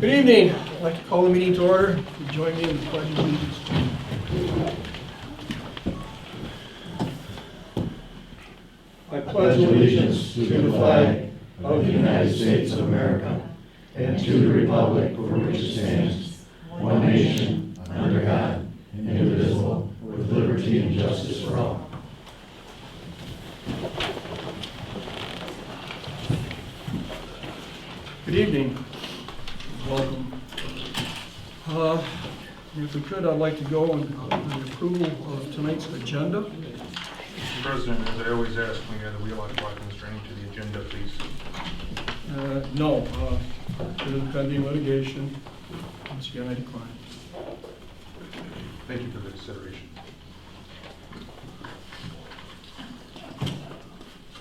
Good evening. I'd like to call the meeting to order. If you join me in the pledge of allegiance. I pledge allegiance to the flag of the United States of America and to the republic for which it stands, one nation, under God, indivisible, with liberty and justice for all. Good evening. Welcome. If we could, I'd like to go on the approval of tonight's agenda. Mr. President, as I always ask, when you have the wheel out items turning to the agenda, please. No, due to the pending litigation, once again, I decline. Thank you for the consideration.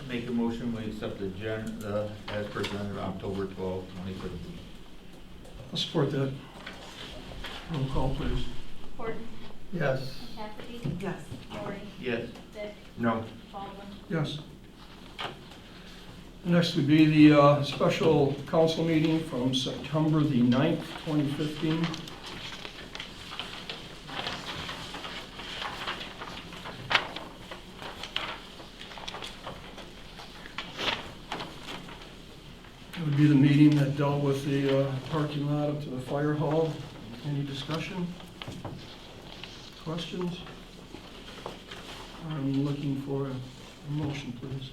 Make a motion, we accept the agenda as presented October 12, 2015. I'll support that. Roll call, please. Horton, Yes. Cafferty, Yes. Lori, Yes. Dick, No. Baldwin. Yes. Next would be the special council meeting from September the 9th, 2015. It would be the meeting that dealt with the parking lot up to the fire hall. Any discussion? Questions? I'm looking for a motion, please.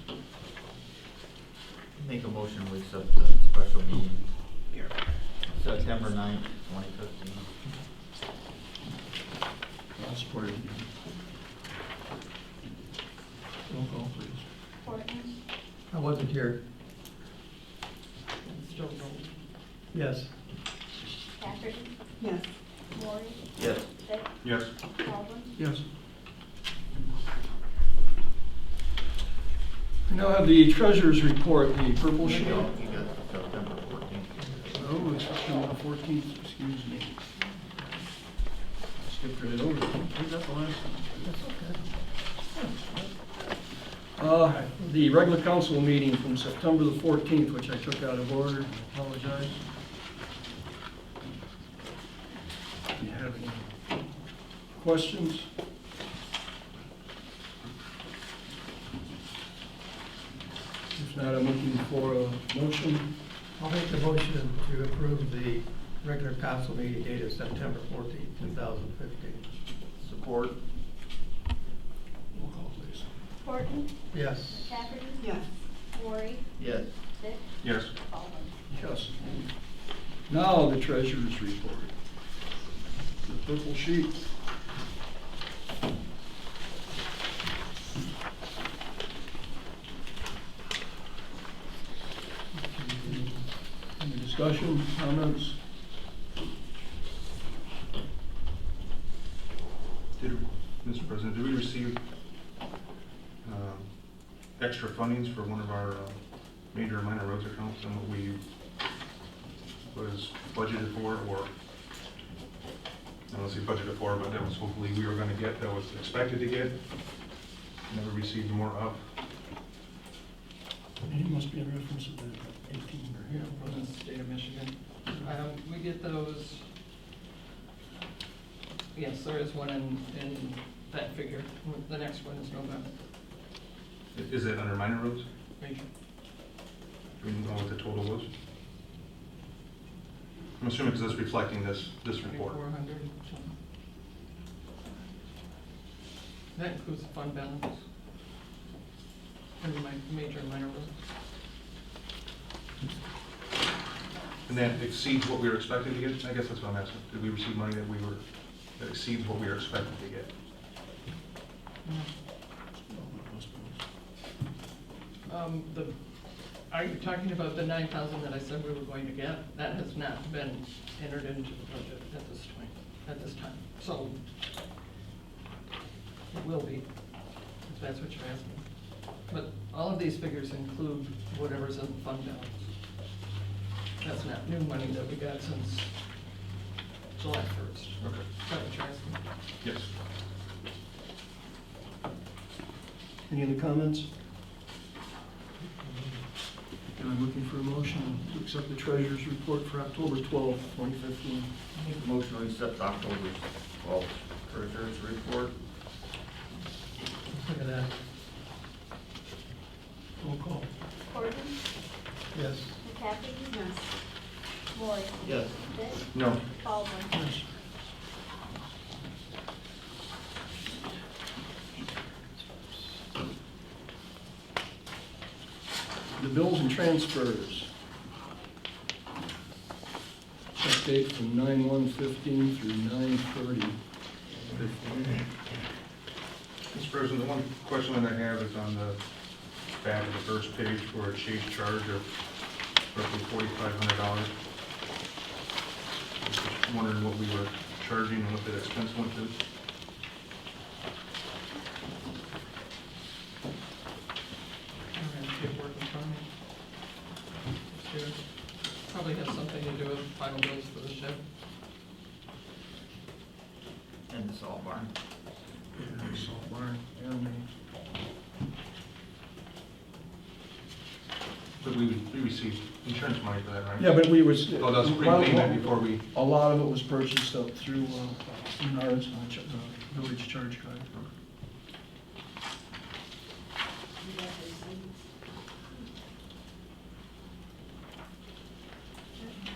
Make a motion, we accept the special meeting here, September 9th, 2015. I'll support it. Roll call, please. Horton, I wasn't here. Still Yes. Cafferty, Yes. Lori, Yes. Dick, Yes. Baldwin. Yes. We now have the treasurer's report, the purple sheet. No, you got September 14th. Oh, it's September 14th, excuse me. Skipped right over it. We got the last one. That's okay. The regular council meeting from September the 14th, which I took out of order, I apologize. Do you have any questions? If not, I'm looking for a motion. I'll make the motion to approve the regular council meeting dated September 14th, 2015. Support. Roll call, please. Horton, Yes. Cafferty, Yes. Lori, Yes. Dick, Yes. Baldwin. Yes. Now the treasurer's report. The purple sheet. Any discussion, comments? Mr. President, did we receive extra fundings for one of our major and minor roads accounts than what we was budgeted for, or I don't say budgeted for, but that was hopefully we were going to get, that was expected to get, never received more of? It must be in reference to the 18 or here. From the state of Michigan. We get those, yes, there is one in that figure. The next one is November. Is it under minor roads? Major. Do we know what the total was? I'm assuming because it's reflecting this report. 400. That includes the fund balance. And my major and minor roads. And that exceeds what we were expecting to get? I guess that's what I'm asking. Did we receive money that exceeds what we were expecting to get? Are you talking about the 9,000 that I said we were going to get? That has not been entered into the budget at this time. So it will be, if that's what you're asking. But all of these figures include whatever's in the fund balance. That's not new money that we got since July 1st. Okay. Is that what you're asking? Yes. Any other comments? I'm looking for a motion to accept the treasurer's report for October 12th, 2015. Make a motion to accept October 12th treasurer's report. Look at that. Roll call. Horton, Yes. McCaffrey. Yes. Maury. Yes. Vic, No. Baldwin. Yes. The bills and transfers. Check date from 9/1/15 through 9/30/15. Mr. President, the one question that I have is on the back of the first page for a chase charge of roughly $4,500. Just wondering what we were charging and what that expense went to. I don't have paperwork in front of me. It's here. Probably has something to do with final bills for the shed. And the salt barn. Salt barn, and But we received insurance money for that, right? yeah, but we was. Oh, that was prepayment before we, A lot of it was purchased up through Menards, village charge card.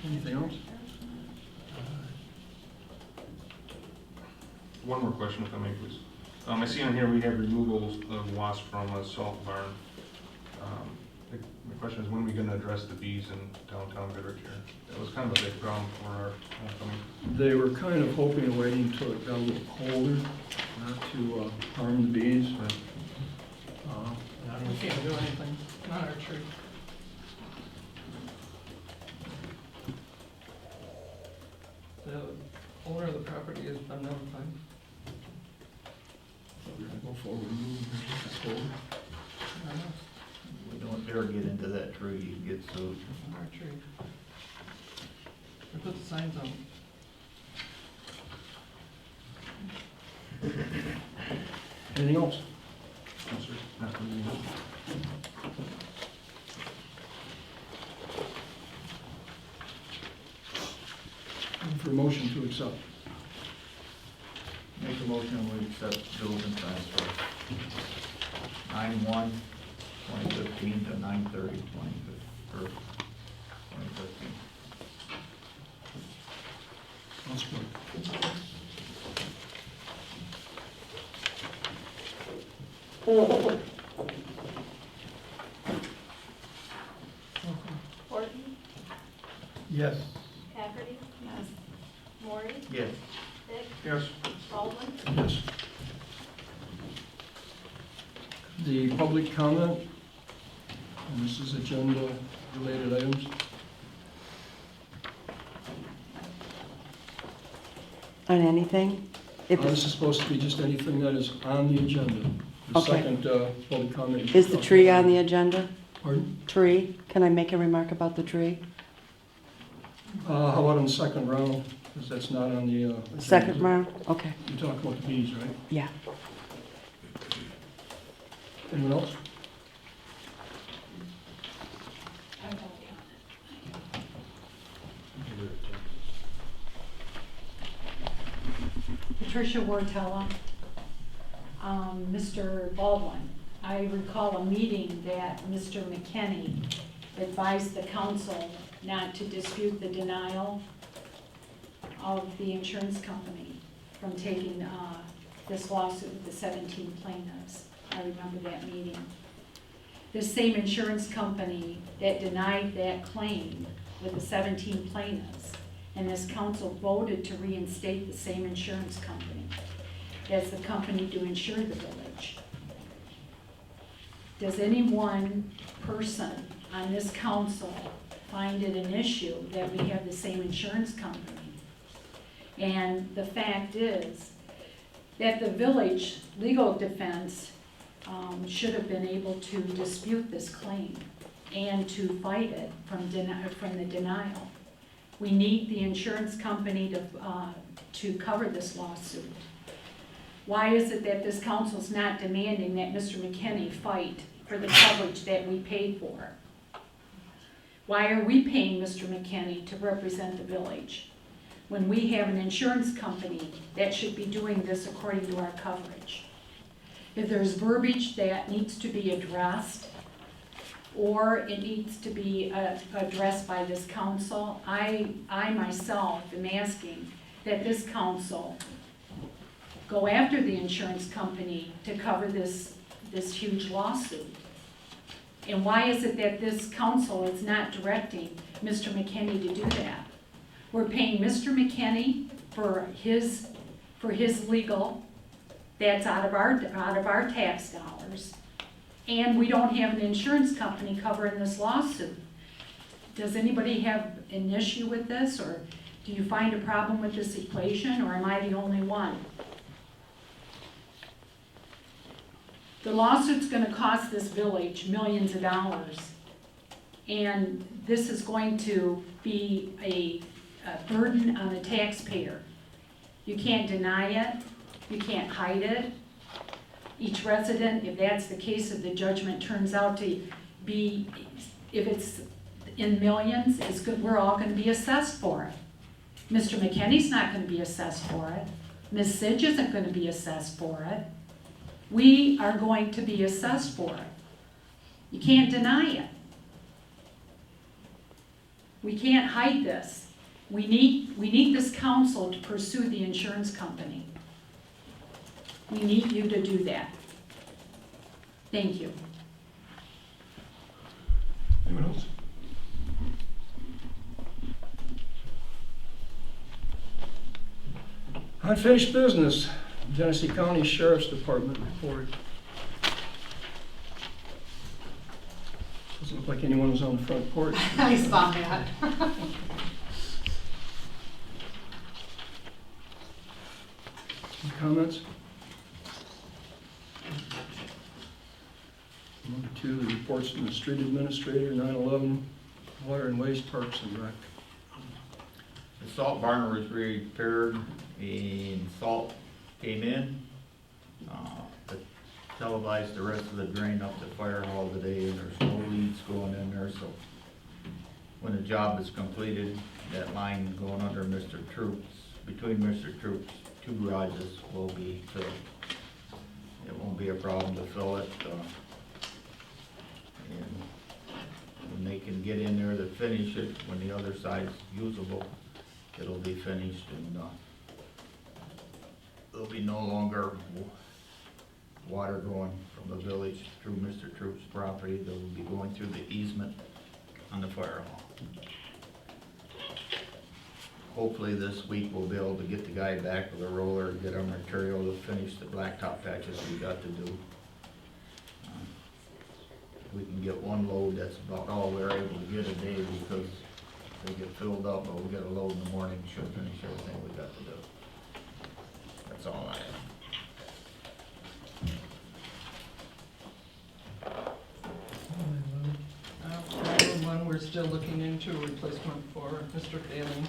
Anything else? one more question if I may, please. I see on here we have removals of wasp from a salt barn. The question is, when are we gonna address the bees in downtown Goodrich here? That was kind of a big problem for our homecoming. They were kind of hoping and waiting until it got a little colder, not to harm the bees. Right. We can't do anything, not our tree. The owner of the property has been notified. We're gonna go forward and move it colder. I know, We don't dare get into that tree, you get sued. it's not our tree. We put the signs on. Anything else? No, sir. Not for me. Looking for a motion to accept. Make a motion we accept bills and transfers. 9/1/2015 to 9/30/2015. I'll support. Horton, Yes. McCaffrey. Yes. Maury. Yes. Vic, Yes. Baldwin. Yes. The public comment, and this is agenda-related items. On anything? If This is supposed to be just anything that is on the agenda. The Okay. second public comment. Is the tree on the agenda? Pardon? Tree? Can I make a remark about the tree? How about on the second round, because that's not on the agenda. Second round? Okay, You talk about the bees, right? yeah. Anyone else? Patricia Wartella. Mr. Baldwin, I recall a meeting that Mr. McKinney advised the council not to dispute the denial of the insurance company from taking this lawsuit with the 17 plaintiffs. I remember that meeting. The same insurance company that denied that claim with the 17 plaintiffs, and this council voted to reinstate the same insurance company as the company to insure the village. Does any one person on this council find it an issue that we have the same insurance company? And the fact is that the village legal defense should have been able to dispute this claim and to fight it from the denial. We need the insurance company to cover this lawsuit. Why is it that this council's not demanding that Mr. McKinney fight for the coverage that we paid for? Why are we paying Mr. McKinney to represent the village when we have an insurance company that should be doing this according to our coverage? If there's verbiage that needs to be addressed, or it needs to be addressed by this council, I myself am asking that this council go after the insurance company to cover this huge lawsuit. And why is it that this council is not directing Mr. McKinney to do that? We're paying Mr. McKinney for his legal, that's out of our tax dollars, and we don't have an insurance company covering this lawsuit. Does anybody have an issue with this, or do you find a problem with this equation, or am I the only one? The lawsuit's gonna cost this village millions of dollars, and this is going to be a burden on the taxpayer. You can't deny it, you can't hide it. Each resident, if that's the case, if the judgment turns out to be, if it's in millions, it's good, we're all gonna be assessed for it. Mr. McKinney's not gonna be assessed for it. Ms. Sidge isn't gonna be assessed for it. We are going to be assessed for it. You can't deny it. We can't hide this. We need this council to pursue the insurance company. We need you to do that. Thank you. Anyone else? Unfinished business, Genesee County Sheriff's Department report. Doesn't look like anyone was on the front porch. I saw that. Any comments? Number 2, the reports from the street administrator, 9/11, water and waste, parks and rec. The salt barn was repaired and salt came in. Televised the rest of the drain up the fire hall today, and there's no leads going in there, so when the job is completed, that line going under Mr. Troop's, between Mr. Troop's 2 garages will be filled. It won't be a problem to fill it, and when they can get in there to finish it, when the other side's usable, it'll be finished, and there'll be no longer water going from the village through Mr. Troop's property. They'll be going through the easement on the fire hall. Hopefully this week we'll be able to get the guy back with a roller and get our material to finish the blacktop patches we got to do. We can get one load, that's about all we're able to get a day because they get filled up, but we'll get a load in the morning, should finish everything we got to do. That's all I have. One, we're still looking into a replacement for Mr. Failing.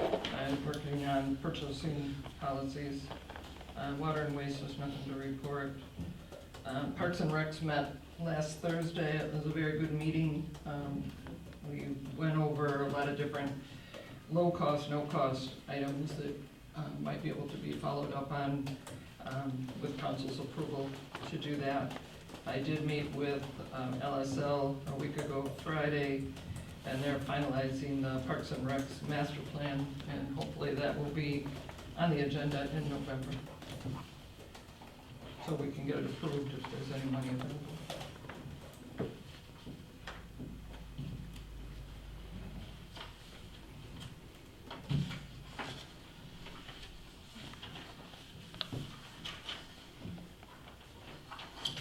I'm working on purchasing policies. Water and waste, there's nothing to report. Parks and Recs met last Thursday. It was a very good meeting. We went over a lot of different low-cost, no-cost items that might be able to be followed up on with council's approval to do that. I did meet with LSL a week ago Friday, and they're finalizing the Parks and Recs master plan, and hopefully that will be on the agenda in November. So we can get it approved if there's any money available.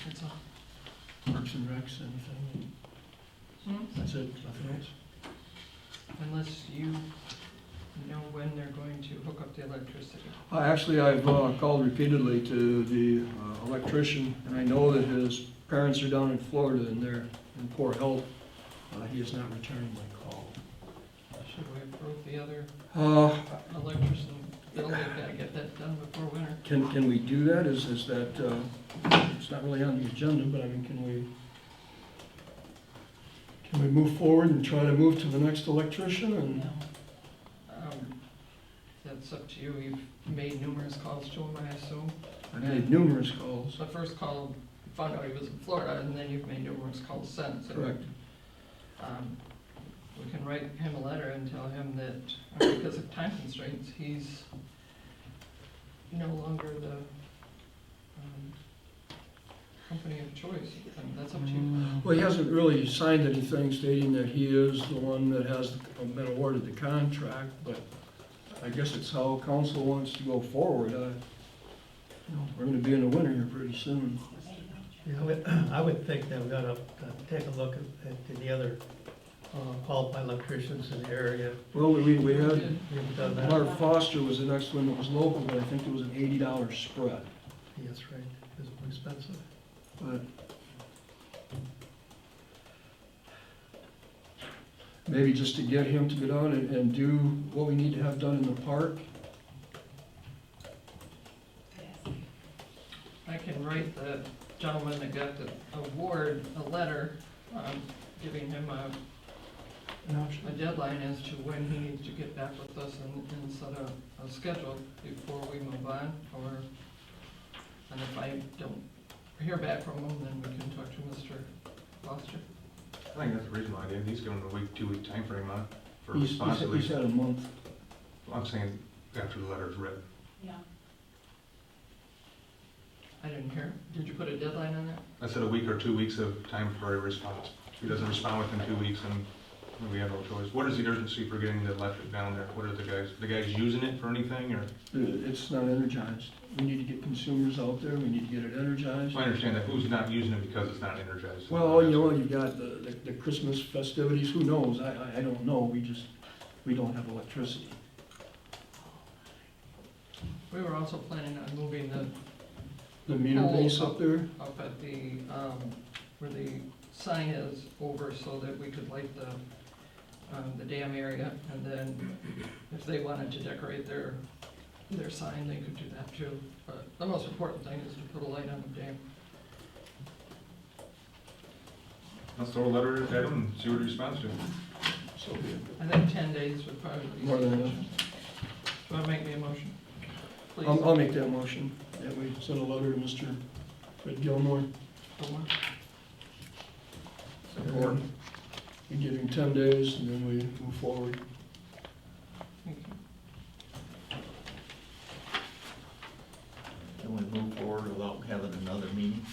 That's all. Parks and recs, anything? That's it, nothing else? Unless you know when they're going to hook up the electricity. Actually, I've called repeatedly to the electrician, and I know that his parents are down in Florida and they're in poor health. He has not returned my call. Should we approve the other Uh, electrician bill? We've got to get that done before winter. Can we do that? Is that, it's not really on the agenda, but I mean, can Can we move forward and try to move to the next electrician and? That's up to you. You've made numerous calls to him, I assume. I made numerous calls. The first call, found out he was in Florida, and then you've made numerous calls since. Correct. We can write him a letter and tell him that, because of time constraints, he's no longer the company of choice. And that's up to you. Well, he hasn't really signed anything stating that he is the one that has been awarded the contract, but I guess it's how council wants to go forward. We're gonna be in the winter here pretty soon. Yeah, I would think that we ought to take a look at the other qualified electricians in the area. Well, we had, You've done that. Mark Foster was the next one that was local, but I think it was an $80 spread. Yes, right, it's more expensive. But maybe just to get him to go down and do what we need to have done in the park. I can write the gentleman that got the award a letter, giving him a deadline as to when he needs to get back with us and set a schedule before we move on, and if I don't hear back from him, then we can talk to Mr. Foster. I think that's a reasonable idea. He's given a week, 2-week timeframe on for He's response at least. had a month. I'm saying after the letter's written. Yeah. I didn't hear. Did you put a deadline on that? I said a week or 2 weeks of time for a response. If he doesn't respond within 2 weeks, and we have no choice. What is the urgency for getting the electric down there? What are the guys using it for anything, or? It's not energized. We need to get consumers out there, we need to get it energized. I understand that. Who's not using it because it's not energized? Well, you've got the Christmas festivities, who knows? I don't know, we don't have electricity. We were also planning on moving The meter base up there, up at the, where the sign is over so that we could light the dam area, and then if they wanted to decorate their sign, they could do that too. But the most important thing is to put a light on the dam. Let's throw a letter at him and see what he responds to. so be it. I think 10 days would probably be More than sufficient. enough. Do you want to make me a motion? Please. I'll make that motion, that we send a letter to Mr. Fred Gilmore. Gilmore. Or we give him 10 days and then we move forward. Thank you. Can we move forward without having another meeting?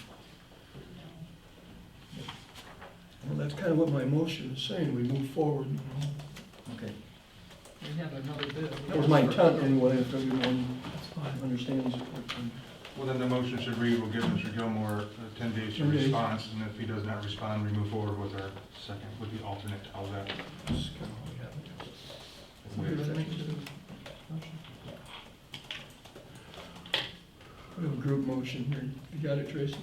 Well, that's kind of what my motion is saying, we move forward. Okay. We have another bid. That was my intent anyway, if everyone That's fine. understands it. Well, then the motion should read, we'll give Mr. Gilmore 10 days to 10 days. response, and if he does not respond, we move forward with our second, with the alternate. How's that? That's kind of what we have. We're ready to do motion. We have a group motion here, you got it, Tracy?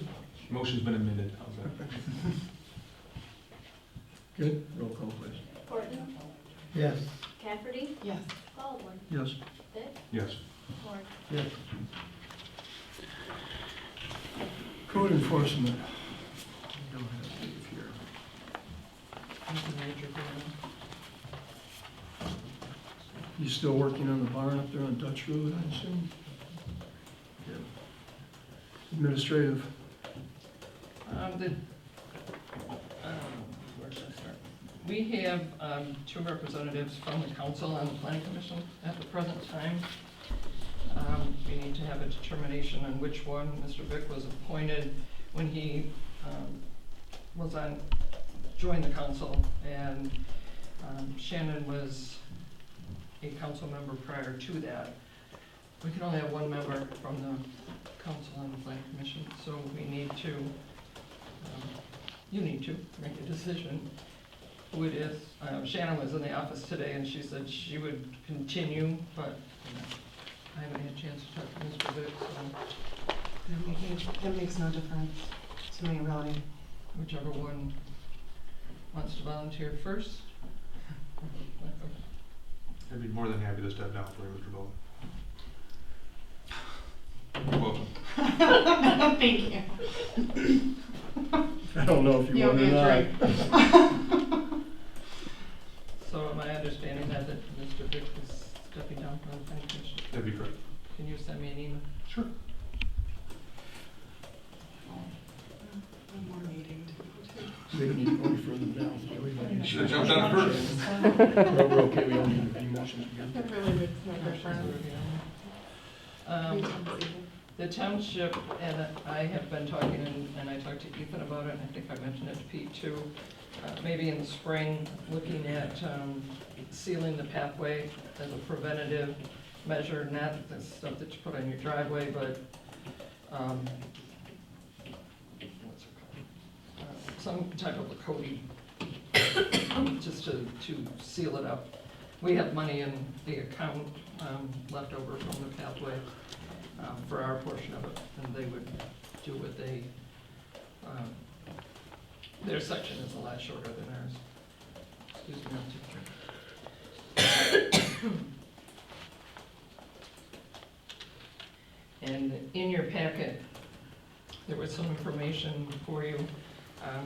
Motion's been amended. How's that? Good, roll call please. Horton, Yes. Cafferty, Yes. Baldwin, Yes. Dick, Yes. Moore. Yes. Code enforcement. We don't have Steve here. Nothing major going on. You still working on the barn up there on Dutch Road, I assume? Yeah. Administrative. Where should I start? We have two representatives from the council and the planning commission at the present time. We need to have a determination on which one. Mr. Vick was appointed when he joined the council, and Shannon was a council member prior to that. We can only have one member from the council and the planning commission, so we need to, you need to make a decision who it is. Shannon was in the office today and she said she would continue, but I haven't had a chance to talk to Mr. Vick, so That makes no difference to me, really. whichever one wants to volunteer first. I'd be more than happy to step down for you, Mr. Bowman. You're welcome. Thank you. I don't know if you want or not. stepping down from the planning commission. That'd be great. Can you send me an email? Sure. One more meeting to go to. We don't need to go any further down. Yeah, we don't need to- Should have jumped on first. We're okay, we don't need any motions again. It really makes no difference. The township, and I have been talking, and I talked to Ethan about it, and I think I mentioned it to Pete too, maybe in the spring, looking at sealing the pathway as a preventative measure, not the stuff that you put on your driveway, but, what's it called? Some type of a coating, just to seal it up. We have money in the account left over from the pathway for our portion of it, and they would do what they, their section is a lot shorter than ours. Excuse me, I'm too. And in your packet, there was some information for you.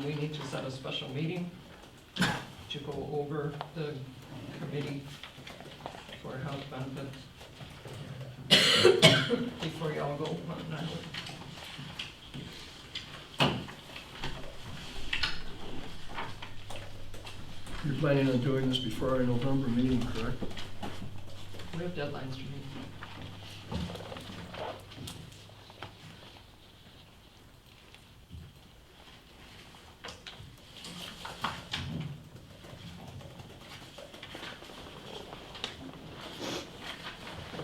We need to set a special meeting to go over the committee for health benefits before y'all go on that. You're planning on doing this before our November meeting, correct? We have deadlines to meet.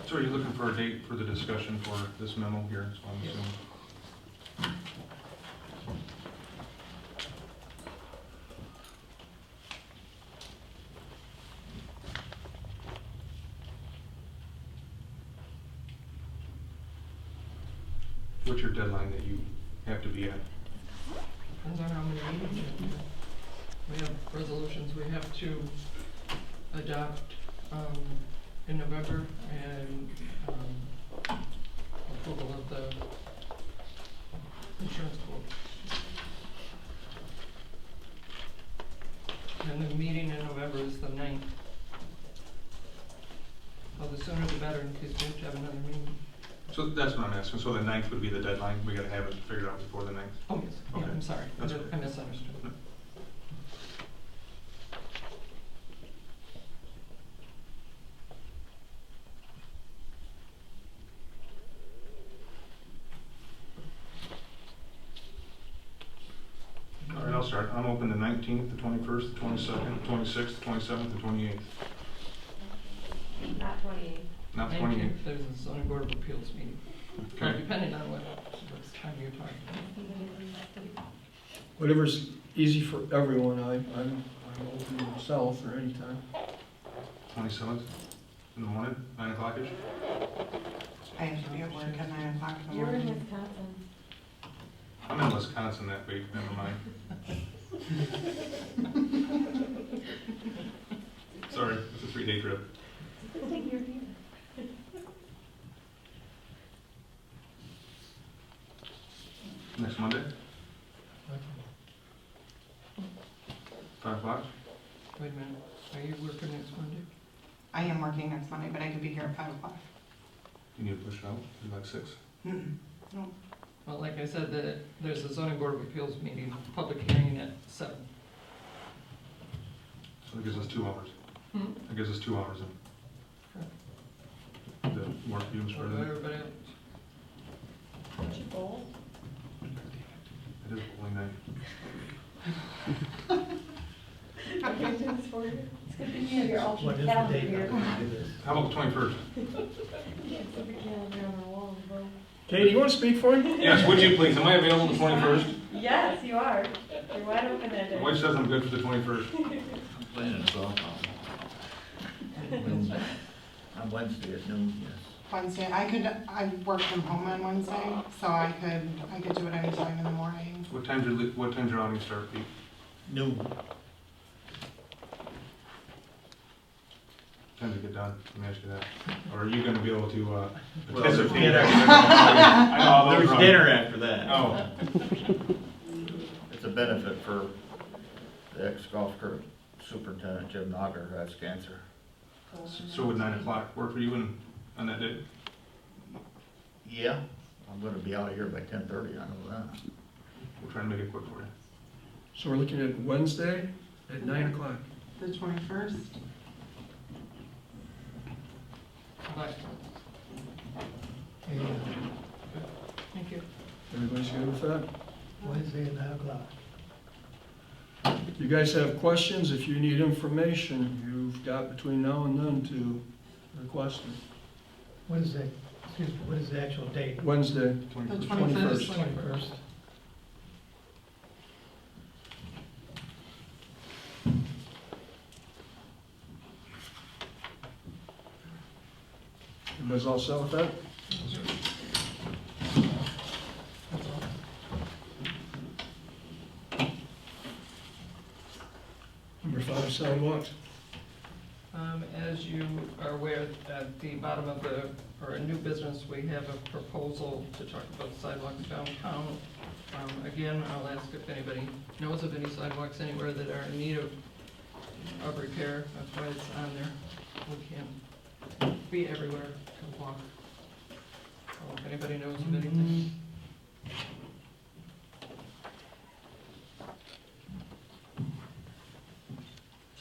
So are you looking for a date for the discussion for this memo here? So I'm assuming. What's your deadline that you have to be at? Depends on how many meetings we have. We have resolutions we have to adopt in November, and approval of the insurance quote. And the meeting in November is the 9th. Well, the sooner the better, in case we have to have another meeting. So that's what I'm asking. So the 9th would be the deadline. We gotta have it figured out before the 9th. Oh, yes, yeah, Okay. I'm sorry, That's I okay. misunderstood. All right, I'll start. I'm open the 19th, the 21st, the 22nd, the 26th, the 27th, the 28th. Not 28. Not 19th, 28th. there's a zoning board of appeals meeting. Well, Okay. depending on what time you're talking. Whatever's easy for everyone, I'm open myself or anytime. 27th in the morning, 9 o'clock-ish. I have to be at work at 9 o'clock in the You're in morning. Wisconsin. I'm in Wisconsin that week, never mind. Sorry, it's a 3-day trip. Good thing you're here. Next Monday, 5 o'clock. Wait a minute, are you working next Monday? I am working next Monday, but I could be here at 5 o'clock. You need to push it out, do like 6. No, Well, like I said, there's a zoning board of appeals meeting, public hearing at 7. So that gives us 2 hours. Hmm? That gives us 2 hours then. The work views for What about the, everybody else? What's your goal? it is bowling night. I can do this for you. It's good thing you have your What alternate is the calendar date here. that we do this? How about the 21st? Yeah, it's every calendar on our wall, bro. Katie, you want to speak for him? Yes, would you please? Am I available the 21st? Yes, you are. You're wide open that My day. wife says I'm good for the 21st. Playing softball. Wednesday. On Wednesday at noon, yes. Wednesday, I work from home on Wednesday, so I could do it anytime in the morning. What time's your outing start, Pete? Noon. Time to get done, let me ask you that. Or are you gonna be able to Well, there's participate? dinner. I know, all those There's run. dinner after that. Oh, It's a benefit for the ex-golf course superintendent, Jim Nogger, who has cancer. So would 9 o'clock work for you on that day? Yeah, I'm gonna be out of here by 10:30, I know that. We'll try and make it quick for you. So we're looking at Wednesday at 9 o'clock. The 21st? Bye. And Thank you. Everybody's good with that? Wednesday at 9 o'clock. You guys have questions? If you need information, you've got between now and then to request it. What is that, excuse me, what is the actual date? Wednesday, The 21st. 21st. 21st. Everybody's all set with that? That's all. Number 5, sidewalks. As you are aware, at the bottom of or in new business, we have a proposal to talk about sidewalks downtown. Again, I'll ask if anybody knows of any sidewalks anywhere that are in need of repair. That's why it's on there. We can't be everywhere to walk. So if anybody knows of anything.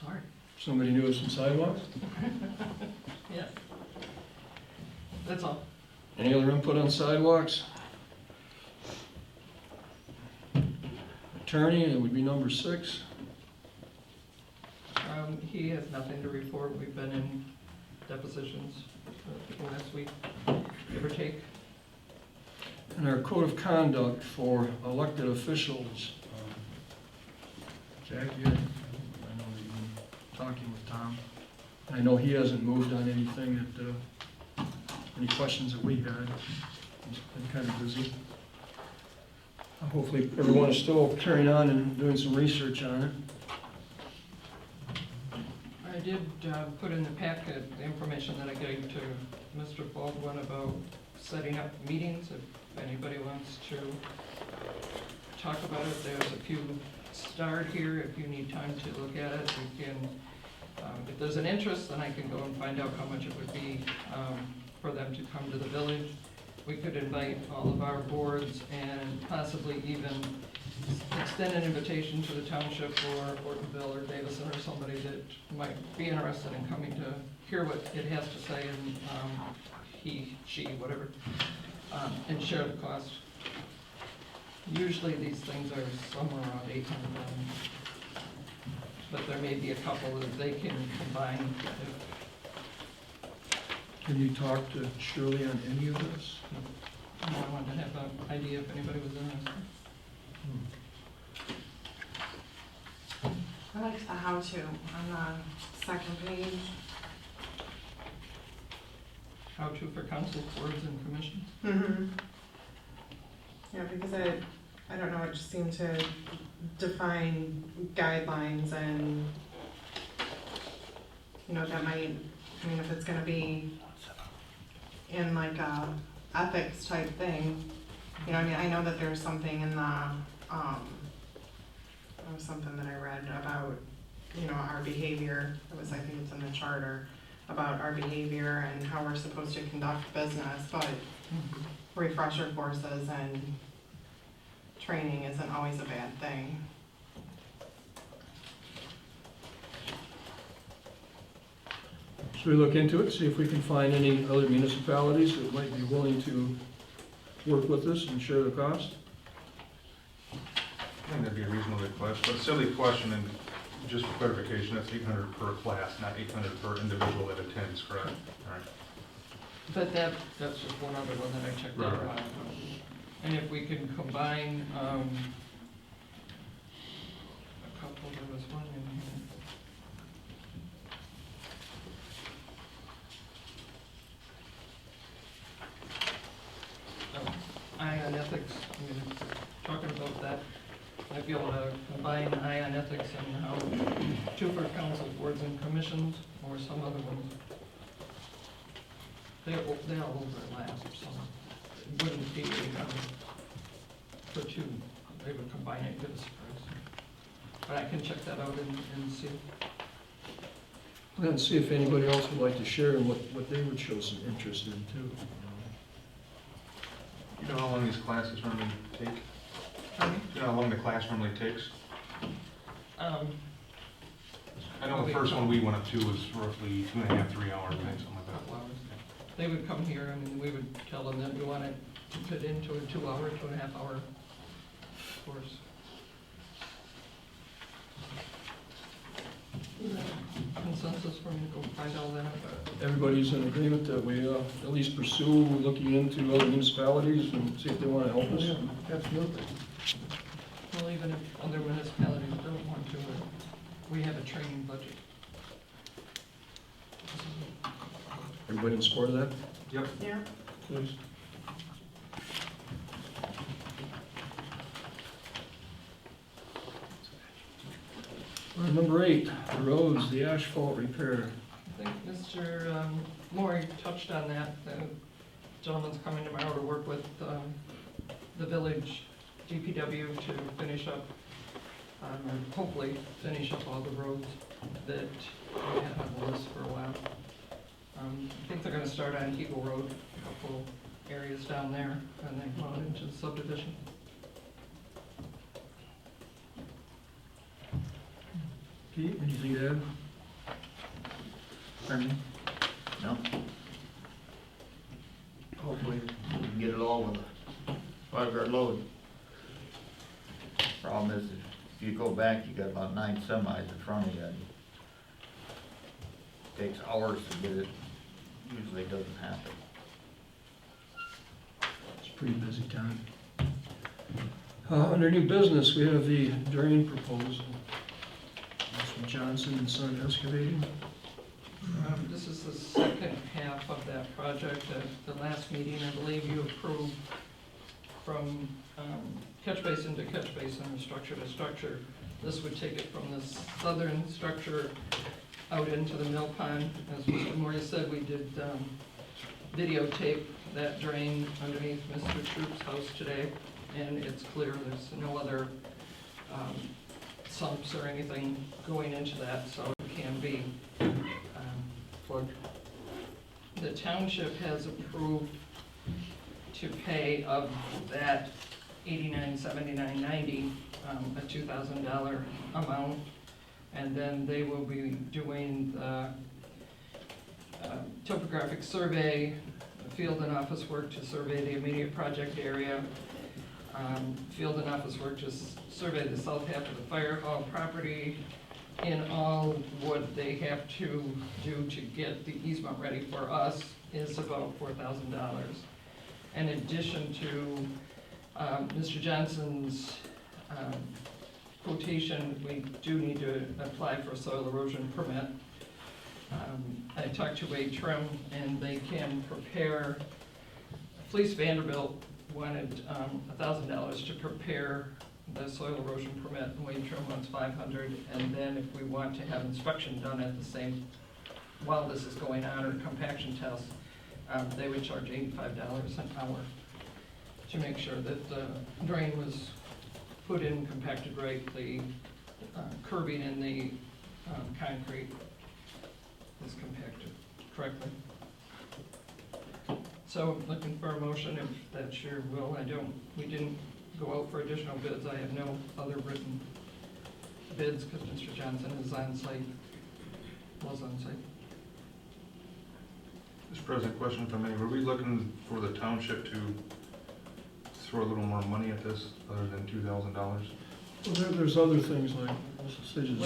Sorry. Somebody knew of some sidewalks? Yes. That's all. Any other input on sidewalks? Attorney, it would be number 6. He has nothing to report. We've been in depositions last week, give or take. And our code of conduct for elected officials. Jackie, I know that you've been talking with Tom. I know he hasn't moved on anything that, any questions that we had. He's been kind of busy. Hopefully everyone is still carrying on and doing some research on it. I did put in the packet the information that I gave to Mr. Baldwin about setting up meetings, if anybody wants to talk about it. There's a few starred here, if you need time to look at it. You can, if there's an interest, then I can go and find out how much it would be for them to come to the village. We could invite all of our boards and possibly even extend an invitation to the township or Ortonville or Davison or somebody that might be interested in coming to hear what it has to say, and he, she, whatever, and share the cost. Usually these things are somewhere around $800, but there may be a couple that they can combine. Can you talk to Shirley on any of this? I wanted to have an idea if anybody was interested. I liked the how-to on the second page. How to for council, boards, and commissions. Mm-hmm. Yeah, because I don't know, it just seemed to define guidelines and, that might, if it's gonna be in like a ethics type thing, I know that there's something in the, there was something that I read about, our behavior. I think it's in the charter, about our behavior and how we're supposed to conduct business, but refresher courses and training isn't always a bad thing. Should we look into it, see if we can find any other municipalities that might be willing to work with us and share the cost? I think that'd be a reasonable request, but silly question, and just for clarification, that's 800 per class, not 800 per individual that attends, correct? All right. But that's just one other one that I checked out. Right. And if we can combine, a couple, there was one in here. Ion ethics, talking about that, might be able to combine ion ethics and how to for council, boards and commissions, or some other ones. They all overlap, so it wouldn't be for two, they would combine it, give us a price. But I can check that out and see. And see if anybody else would like to share and what they would show some interest in too. You know how long these classes normally take? Pardon me? You know how long the class normally takes? Um, I know the first one we went up to was roughly 2.5, 3 hours, right, something like that. couple hours. They would come here, I mean, we would tell them that we wanted to fit into a 2-hour, 2.5-hour course. Consensus for me to go find all that out. Everybody's in agreement that we at least pursue looking into other municipalities and see if they want to help us? Absolutely. Well, even if other municipalities don't want to, we have a training budget. Everybody in support of that, Yep. Yeah. please? Number 8, the roads, the asphalt repair. I think Mr. Maury touched on that. The gentleman's coming tomorrow to work with the village DPW to finish up, or hopefully finish up all the roads that we had on the list for a while. I think they're gonna start on Eagle Road, a couple areas down there, and then go on into the subdivision. Pete, anything to add? Pardon me? No? Hopefully, we can get it all with a 5-yard load. Problem is, if you go back, you got about 9 semis in front of you. And it takes hours to get it, usually doesn't happen. It's a pretty busy time. Under new business, we have the drain proposal. Mr. Johnson and Son Excavating. This is the second half of that project. At the last meeting, I believe you approved from catch basin to catch basin or structure to structure. This would take it from the southern structure out into the mill pond. As Mr. Moore said, we did videotape that drain underneath Mr. Troop's house today, and it's clear. There's no other sumps or anything going into that, so it can be plugged. The township has approved to pay of that $89.79.90, a $2,000 amount, and then they will be doing the topographic survey, field and office work to survey the immediate project area, field and office work to survey the south half of the fire hall property. In all, what they have to do to get the easement ready for us is about $4,000. In addition to Mr. Johnson's quotation, we do need to apply for a soil erosion permit. I talked to Wade Trim, and they can prepare, Fleece Vanderbilt wanted $1,000 to prepare the soil erosion permit, and Wade Trim wants $500, and then if we want to have inspection done at the same, while this is going on, or compaction tests, they would charge $85 an hour to make sure that the drain was put in, compacted right, the curbing in the concrete is compacted correctly. So looking for a motion, if that's your will. We didn't go out for additional bids. I have no other written bids because Mr. Johnson is on site, was on site. Mr. President, question for me. Were we looking for the township to throw a little more money at this other than $2,000? Well, there's other things like decisions.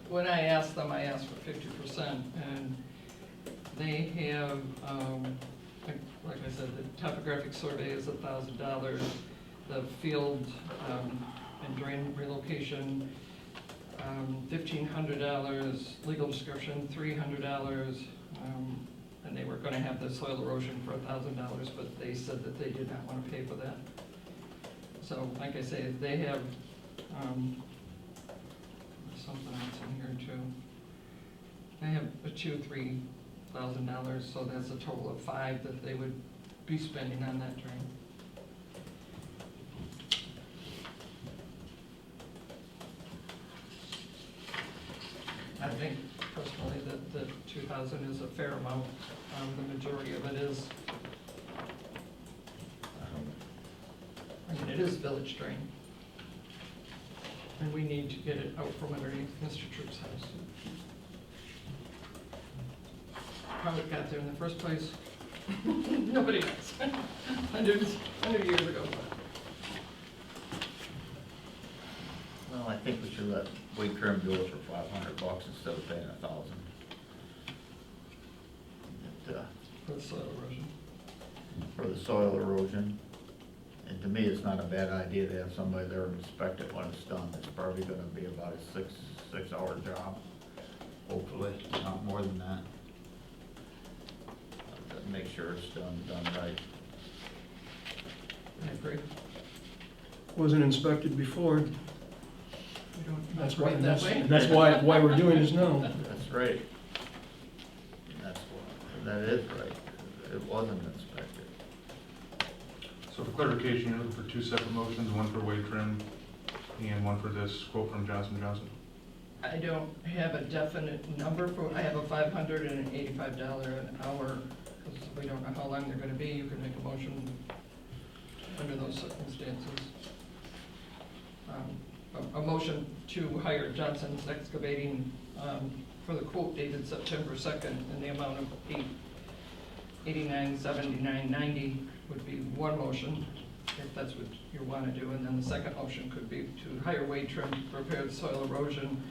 When I asked them, I asked for 50%, and they have, like I said, the topographic survey is $1,000. The field and drain relocation, $1,500, legal description, $300, and they were gonna have the soil erosion for $1,000, but they said that they did not wanna pay for that. So, like I say, they have, something else in here too. They have a $2,000-3,000, so that's a total of $5,000 that they would be spending on that drain. I think personally that that the 2,000 is a fair amount. The majority of it is, it is village drain. And we need to get it out from underneath Mr. Troop's house. How it got there in the first place, nobody knows. Hundred years ago. Well, I think we should let Wade Trim do it for $500 instead of paying $1,000. For the soil erosion. For the soil erosion. And to me, it's not a bad idea to have somebody there and inspect it when it's done. It's probably gonna be about a six-hour job, hopefully, not more than that. Make sure it's done right. I agree. Wasn't inspected before. We don't That's why, operate that way. that's why we're doing this now. That's right. That is right. It wasn't inspected. So for clarification, you're looking for two separate motions, one for Wade Trim and one for this quote from Johnson & Johnson? I don't have a definite number for, I have a $585 an hour, because we don't know how long they're gonna be. You can make a motion under those circumstances. A motion to hire Johnson's Excavating for the quote dated September 2nd in the amount of $89.79.90 would be one motion, if that's what you want to do. And then the second motion could be to hire Wade Trim to repair the soil erosion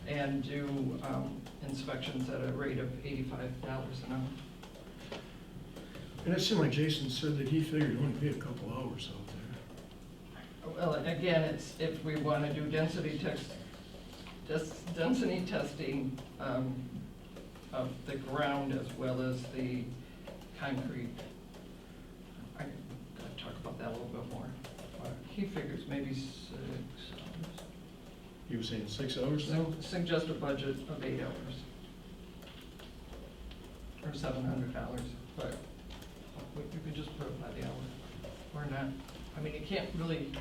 and do inspections at a rate of $85 an hour. And it seemed like Jason said that he figured it'd only be a couple hours out there. Well, again, it's if we want to do density testing of the ground as well as the concrete. I gotta talk about that a little bit more. He figures maybe 6 hours. You were saying 6 hours now? Suggest a budget of 8 hours. Or $700, but you could just put it by the hour, or not. I mean, you can't really,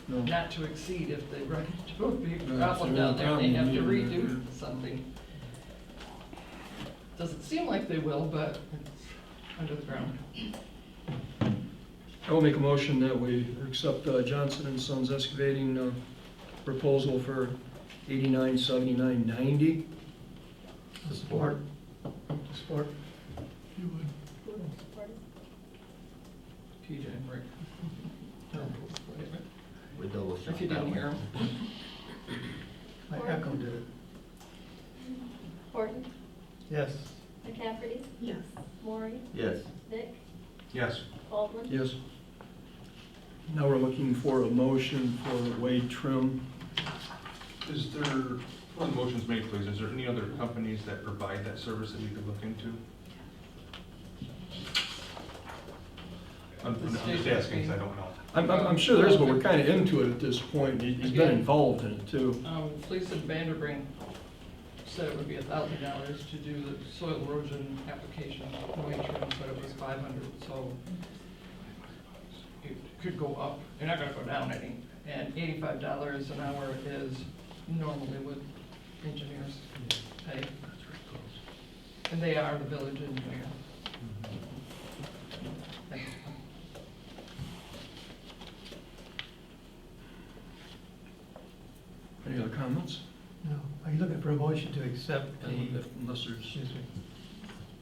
No. not to exceed if they run into a big Right, problem if down they're there, they have to problem, yeah, redo something. Doesn't seem like they will, but it's under the ground. I will make a motion that we accept Johnson & Sons Excavating proposal for $89.79.90. Support. Support. You would. TJ and Rick. We double shot If you that didn't one. hear him. I echoed it. Horton, Yes. McCafferty, Yes. Maury, Yes. Dick, Yes. Baldwin. Yes. Now we're looking for a motion for Wade Trim. Is there, before the motion's made, please, is there any other companies that provide that service that we could look into? I'm just asking because I don't know. I'm sure there is, but we're kind of into it at this point. He's been involved in it too. Fleece and Vanderbrink said it would be $1,000 to do the soil erosion application, Wade Trim, but it was $500, so it could go up. You're not gonna go down any. And $85 an hour is normally what engineers pay. And they are the village engineer. Thank you. Any other comments? No. Are you looking for a motion to accept the, Unless there's, excuse me?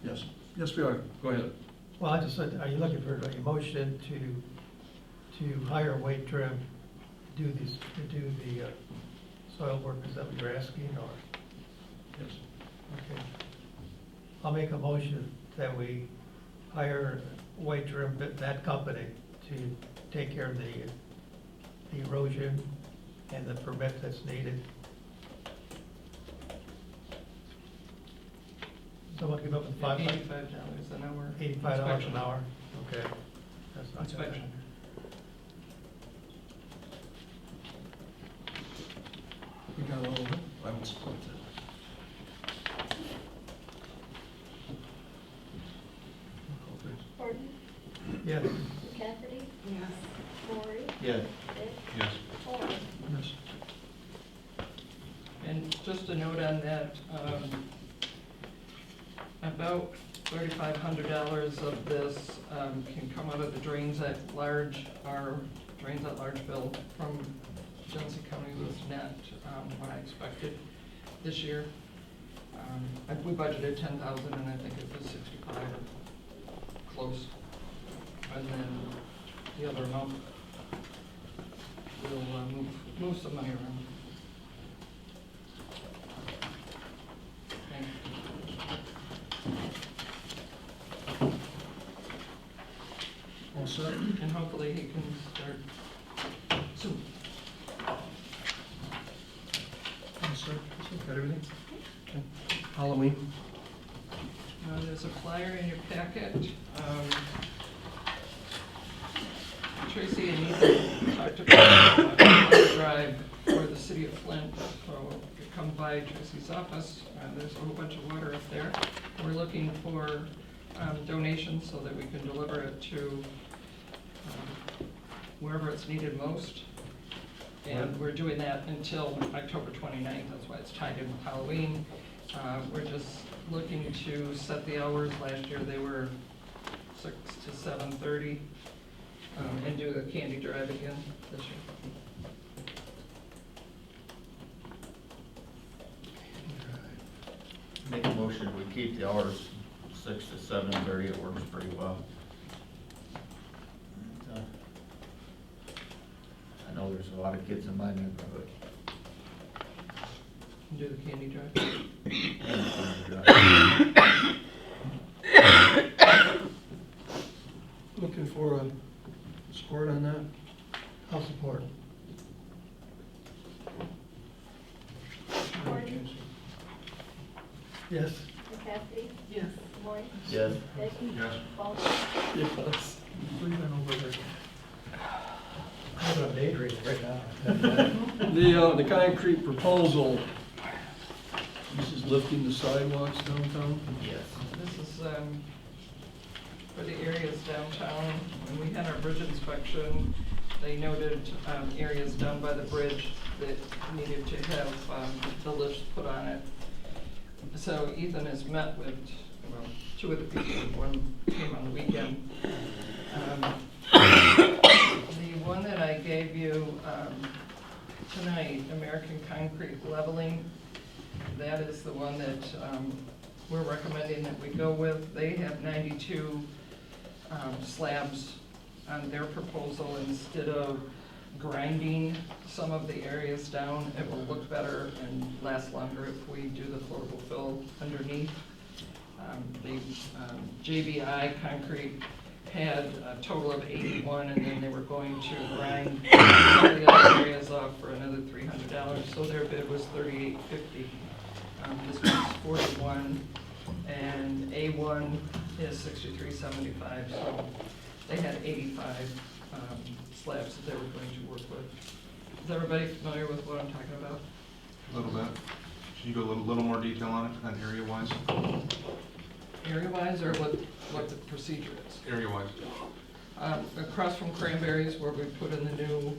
yes. Yes, we are. Go ahead. Well, I just said, are you looking for a motion to hire Wade Trim to do these, to do the soil work? Is that what you're asking, or? Yes. Okay. I'll make a motion that we hire Wade Trim, that company, to take care of the erosion and the permit that's needed. Someone give up with $85 an hour. $85 an hour? Okay. That's not bad. Inspection. We got all of it. I will support that. Horton, Yes. McCafferty, Yes. Maury, Yes. Dick, Yes. Baldwin. Yes. And just a note on that, About $3,500 of this can come out of the drains at large. Our drains at large bill from Genesee County was net what I expected this year. We budgeted 10,000 and I think it was 65 or close. And then the other amount will move some money around. Thank you. All set? And hopefully he can start soon. All set? Got everything? Okay. Halloween? There's a flyer in your packet. Tracy and Ethan talked about water drive for the city of Flint. So if you come by Tracy's office, there's a whole bunch of water up there. We're looking for donations so that we can deliver it to wherever it's needed most. And we're doing that until October 29th. That's why it's tied in with Halloween. We're just looking to set the hours. Last year they were 6 to 7:30, and do the candy drive again this year. Make a motion, we keep the hours 6 to 7:30, it works pretty well. And, I know there's a lot of kids in my neighborhood. And do the candy drive. Looking for a support on that? I'll support. Gordon, Yes. McCaffrey, Yes. Moore, Yes. Becky, Yes. Paul. Yes. Leaving over there. I'm gonna daydream right now. The concrete proposal, this is lifting the sidewalks downtown? Yes. This is for the areas downtown. When we had our bridge inspection, they noted areas down by the bridge that needed to have the lifts put on it. So Ethan has met with, well, 2 of the people, one came on the weekend. The one that I gave you tonight, American Concrete Leveling, that is the one that we're recommending that we go with. They have 92 slabs on their proposal. Instead of grinding some of the areas down, it will look better and last longer if we do the floatable fill underneath. The JBI concrete had a total of 81, and then they were going to grind some of the other areas off for another $300, so their bid was $38.50. This one's 41, and A1 is $63.75, so they had 85 slabs that they were going to work with. Is everybody familiar with what I'm talking about? A little bit. Should you go a little more detail on it, on area-wise? Area-wise, or what the procedure is? Area-wise. Across from Cranberries, where we put in the new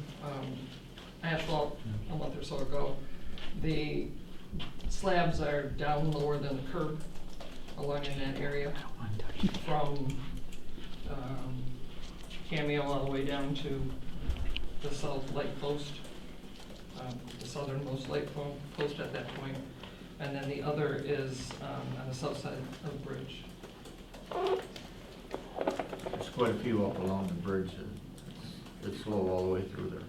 asphalt a month or so ago, the slabs are down lower than the curb along in that area, from Cameo all the way down to the south light post, the southernmost light post at that point. And then the other is on the south side of the bridge. There's quite a few up along the bridge, it's slow all the way through there.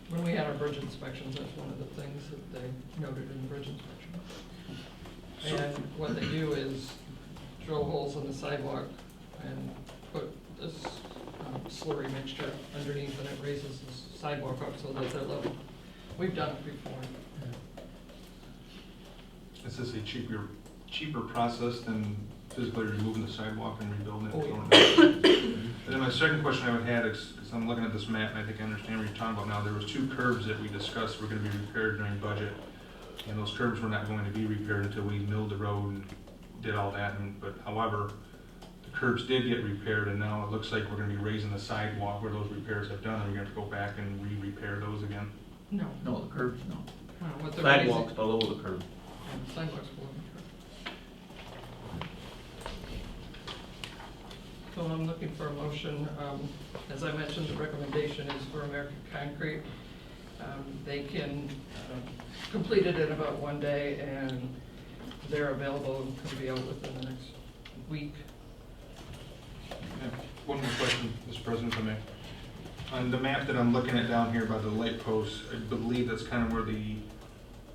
When we had our bridge inspections, that's one of the things that they noted in the bridge inspection. And what they do is drill holes in the sidewalk and put this slurry mixture underneath, and it raises the sidewalk up so that they're level. We've done it before. Is this a cheaper process than physically removing the sidewalk and rebuilding it? Oh, yeah. And then my second question I would have is, because I'm looking at this map and I think I understand what you're talking about now, there was 2 curbs that we discussed were going to be repaired during budget, and those curbs were not going to be repaired until we milled the road and did all that. But however, the curbs did get repaired, and now it looks like we're going to be raising the sidewalk where those repairs have done, and we're going to have to go back and re-repair those again. No. No, the curbs, no. What they're Sidewalks below the curb. raising- Sidewalks below the So I'm looking for a motion. As I mentioned, the recommendation is for American Concrete. They can complete it in about 1 day, and they're available and can be out within the next week. One more question, Mr. President, if I may. On the map that I'm looking at down here by the light posts, I believe that's kind of where the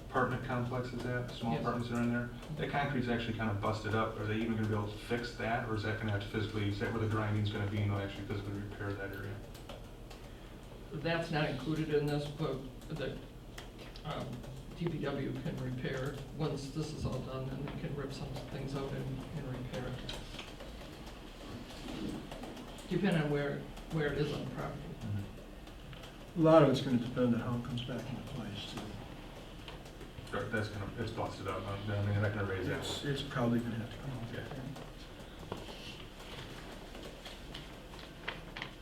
apartment complex is at, the small Yes. apartments that are in there. That concrete's actually kind of busted up. Are they even gonna be able to fix that, or is that gonna have to physically, is that where the grinding's gonna be, and they'll actually physically repair that area? That's not included in this, but the DPW can repair, once this is all done, then they can rip some things out and repair it. Depending on where it is on the property. A lot of it's gonna depend on how it comes back into place, too. That's kind of, it's busted up, I mean, they're not gonna raise that. It's probably gonna have to come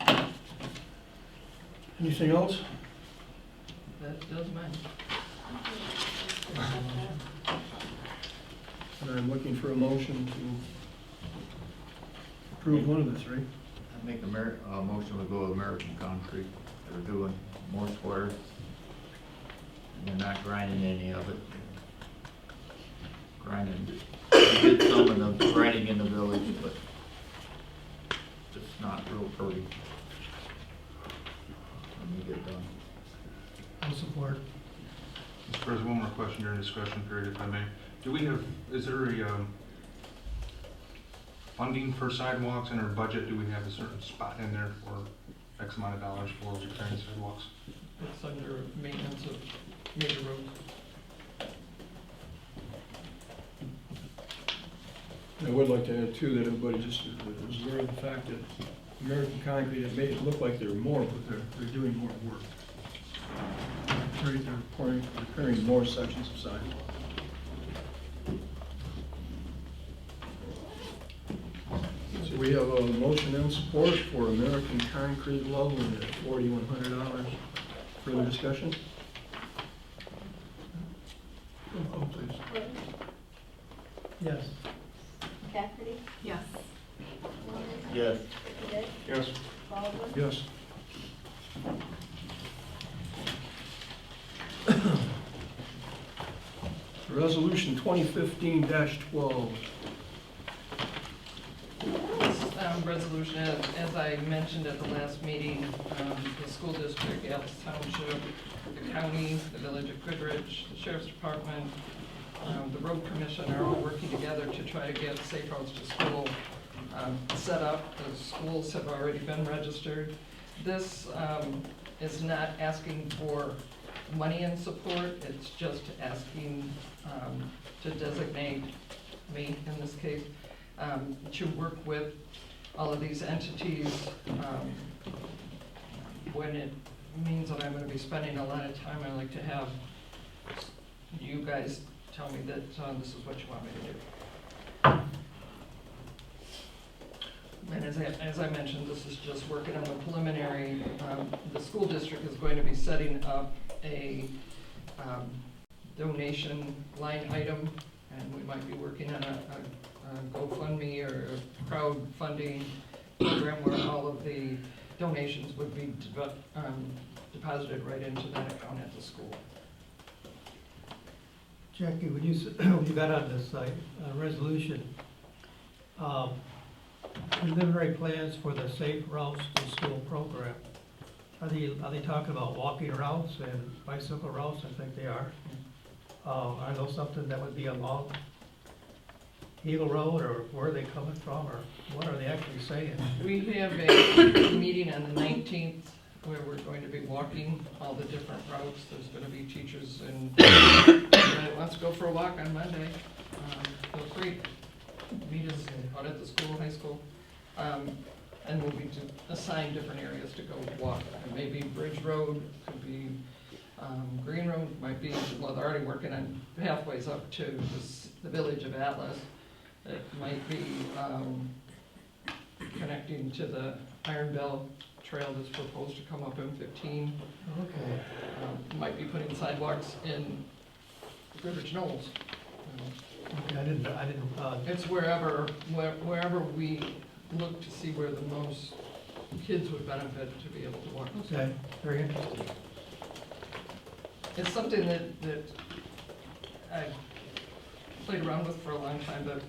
out. Anything else? That does mine. And I'm looking for a motion to approve one of the three. I make a motion to go with American Concrete. They're doing more squares. And they're not grinding any of it. Grinding, we did some of the grinding in the village, but it's not real pretty when we get done. I'll support. Mr. President, one more question during discussion period, if I may. Do we have, is there a funding for sidewalks in our budget? Do we have a certain spot in there for X amount of dollars for repairing sidewalks? It's under maintenance of major roads. I would like to add too, that everybody just observe the fact that American Concrete, it made it look like there were more, but they're doing more work. They're repairing more sections of sidewalk. So we have a motion and support for American Concrete leveling at $4,100. Further discussion? Roll call, please. Gordon, Yes. Cafferty, Yes. Wheeler, Yes. Goodrich, Yes. Baldwin. Yes. Resolution 2015-12. This resolution, as I mentioned at the last meeting, the school district, Alice Township, the county, the village of Goodrich, the sheriff's department, the road commission are all working together to try to get safe routes to school set up. The schools have already been registered. This is not asking for money and support, it's just asking to designate me, in this case, to work with all of these entities when it means that I'm gonna be spending a lot of time. I like to have you guys tell me that this is what you want me to do. And as I mentioned, this is just working on the preliminary. The school district is going to be setting up a donation line item, and we might be working on a GoFundMe or a crowdfunding program where all of the donations would be deposited right into that account at the school. Jackie, when you got on this resolution, preliminary plans for the Safe Routes to School program, are they talking about walking routes and bicycle routes? I think they are. Are those something that would be along Eagle Road, or where are they coming from, or what are they actually saying? We have a meeting on the 19th where we're going to be walking all the different routes. There's going to be teachers and anybody that wants to go for a walk on Monday, feel free. Meet us out at the school, high school. And we'll be assigned different areas to go walk. It may be Bridge Road, could be Green Road, might be, well, they're already working on pathways up to the village of Atlas. It might be connecting to the Iron Bell Trail that's proposed to come up M15. Okay. Might be putting sidewalks in Goodrich Knolls. Okay, I didn't, It's wherever we look to see where the most kids would benefit to be able to walk. Okay, very interesting. It's something that I played around with for a long time, but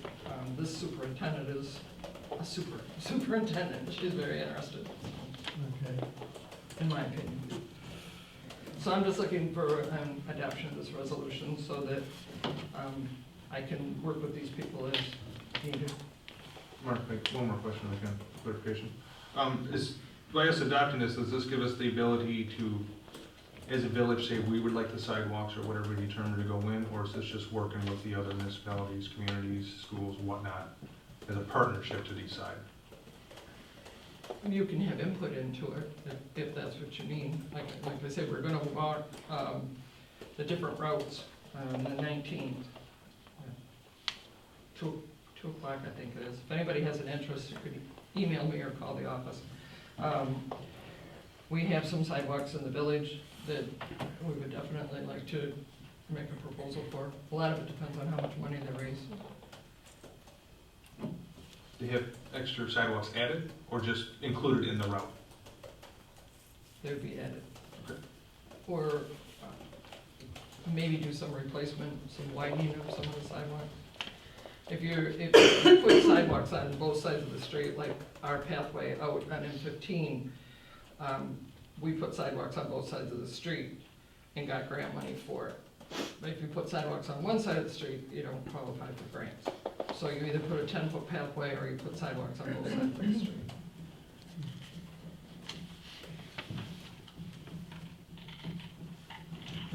this superintendent is a superintendent. She's very interested, Okay. in my opinion. So I'm just looking for an adoption of this resolution so that I can work with these people as needed. Mark, one more question, again, clarification. By us adopting this, does this give us the ability to, as a village, say we would like the sidewalks or whatever we determine to go in, or is this just working with the other municipalities, communities, schools, whatnot, as a partnership to decide? You can have input into it if that's what you mean. Like I said, we're gonna walk the different routes on the 19th. 2 o'clock, I think it is. If anybody has an interest, you could email me or call the office. We have some sidewalks in the village that we would definitely like to make a proposal for. A lot of it depends on how much money they raise. They have extra sidewalks added, or just included in the route? They would be added. Okay. Or maybe do some replacement, some widening of some of the sidewalks. If you put sidewalks on both sides of the street, like our pathway out on M15, we put sidewalks on both sides of the street and got grant money for it. But if you put sidewalks on one side of the street, you don't qualify for grants. So you either put a 10-foot pathway or you put sidewalks on both sides of the street.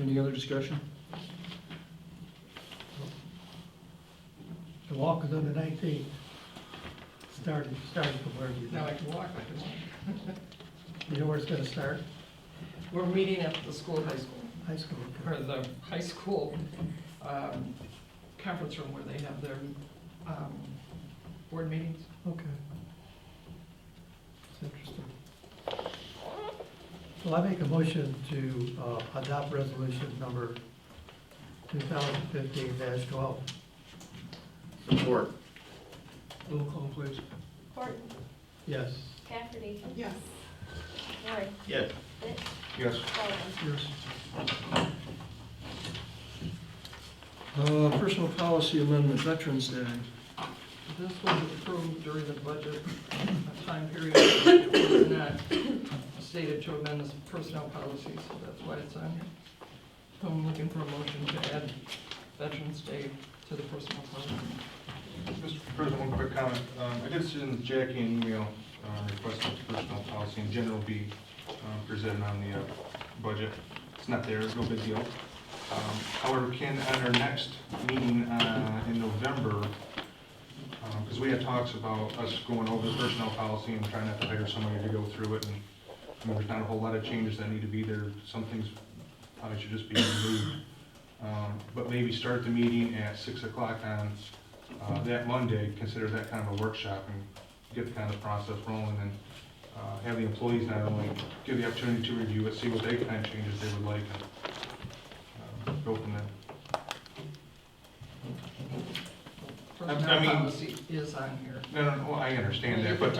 Any other discussion? The walk is on the 19th. Starting from where you, Now I can walk, I can walk. you know where it's gonna start? We're meeting at the school, high school. High school. Or the high school conference room where they have their board meetings. Okay. It's interesting. Well, I make a motion to adopt resolution number 2015-12. Support. Roll call, please. Horton, Yes. Cafferty, Yes. North, Yes. Fitch, Yes. Sullivan. Yes. Personal policy amendment, Veterans Day. This was approved during the budget time period. It was not stated to amend this personnel policy, so that's why it's on here. So I'm looking for a motion to add Veterans Day to the personnel policy. Mr. President, one quick comment. I did send Jackie an email requesting personnel policy in general be presented on the budget. It's not there, no big deal. However, Ken, on our next meeting in November, because we had talks about us going over the personnel policy and trying not to hire somebody to go through it, and I mean, there's not a whole lot of changes that need to be there. Some things probably should just be removed. But maybe start the meeting at 6 o'clock on that Monday, consider that kind of a workshop and get the kind of process rolling, and have the employees not only give the opportunity to review it, see what they kind of changes they would like, and go from there. Personnel mean- policy is on here. No, I understand that, but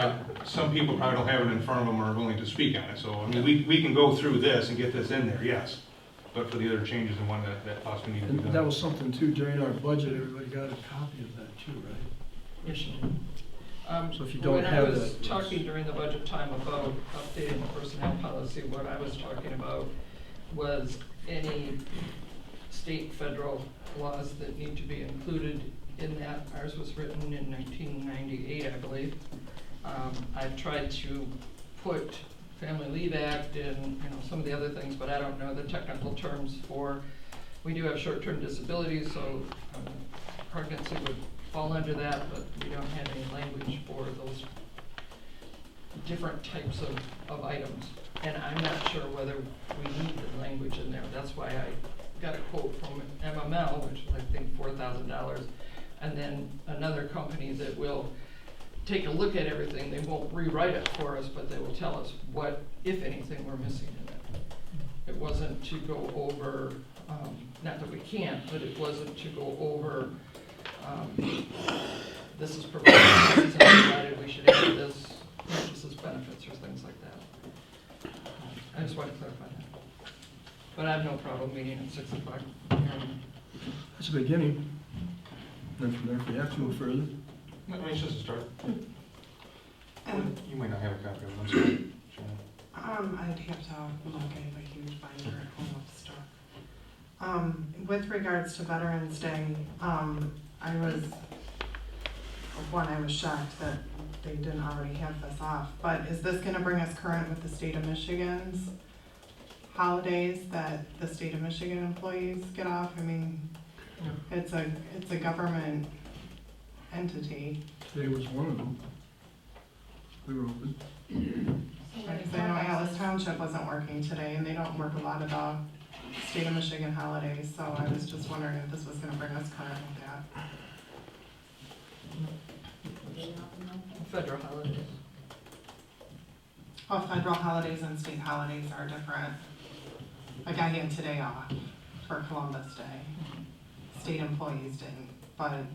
some people probably don't have it in front of them or are willing to speak on it, so, I mean, we can go through this and get this in there, yes, but for the other changes and one that possibly need to be And done. that was something too, during our budget, everybody got a copy of that too, right? Yes, you do. So if you don't have When I was that, talking during the budget time about updating the personnel policy, what I was talking about was any state, federal laws that need to be included in that. Ours was written in 1998, I believe. I've tried to put Family Leave Act and, some of the other things, but I don't know the technical terms for, we do have short-term disabilities, so pregnancy would fall under that, but we don't have any language for those different types of items. And I'm not sure whether we need the language in there. That's why I got a quote from MML, which is I think $4,000, and then another company that will take a look at everything. They won't rewrite it for us, but they will tell us what, if anything, we're missing in it. It wasn't to go over, not that we can't, but it wasn't to go over this is provided, this is provided, we should add this, purchases benefits or things like that. I just want to clarify that. But I have no problem meeting at 6 o'clock. That's a beginning. Then from there, if we have to go further. I mean, it's just a start. And, You might not have a copy of it, I'm sorry. Shannon. I'd have to look, I have a huge binder at home of stuff. With regards to Veterans Day, I was shocked that they didn't already have this off, but is this gonna bring us current with the state of Michigan's holidays that the state of Michigan employees get off? I mean, it's a government entity. Today was one of them. We were open. Because I know Alice Township wasn't working today, and they don't work a lot of the state of Michigan holidays, so I was just wondering if this was gonna bring us current with that. Federal holidays. Well, federal holidays and state holidays are different. Like I had today off for Columbus Day. State employees didn't, but,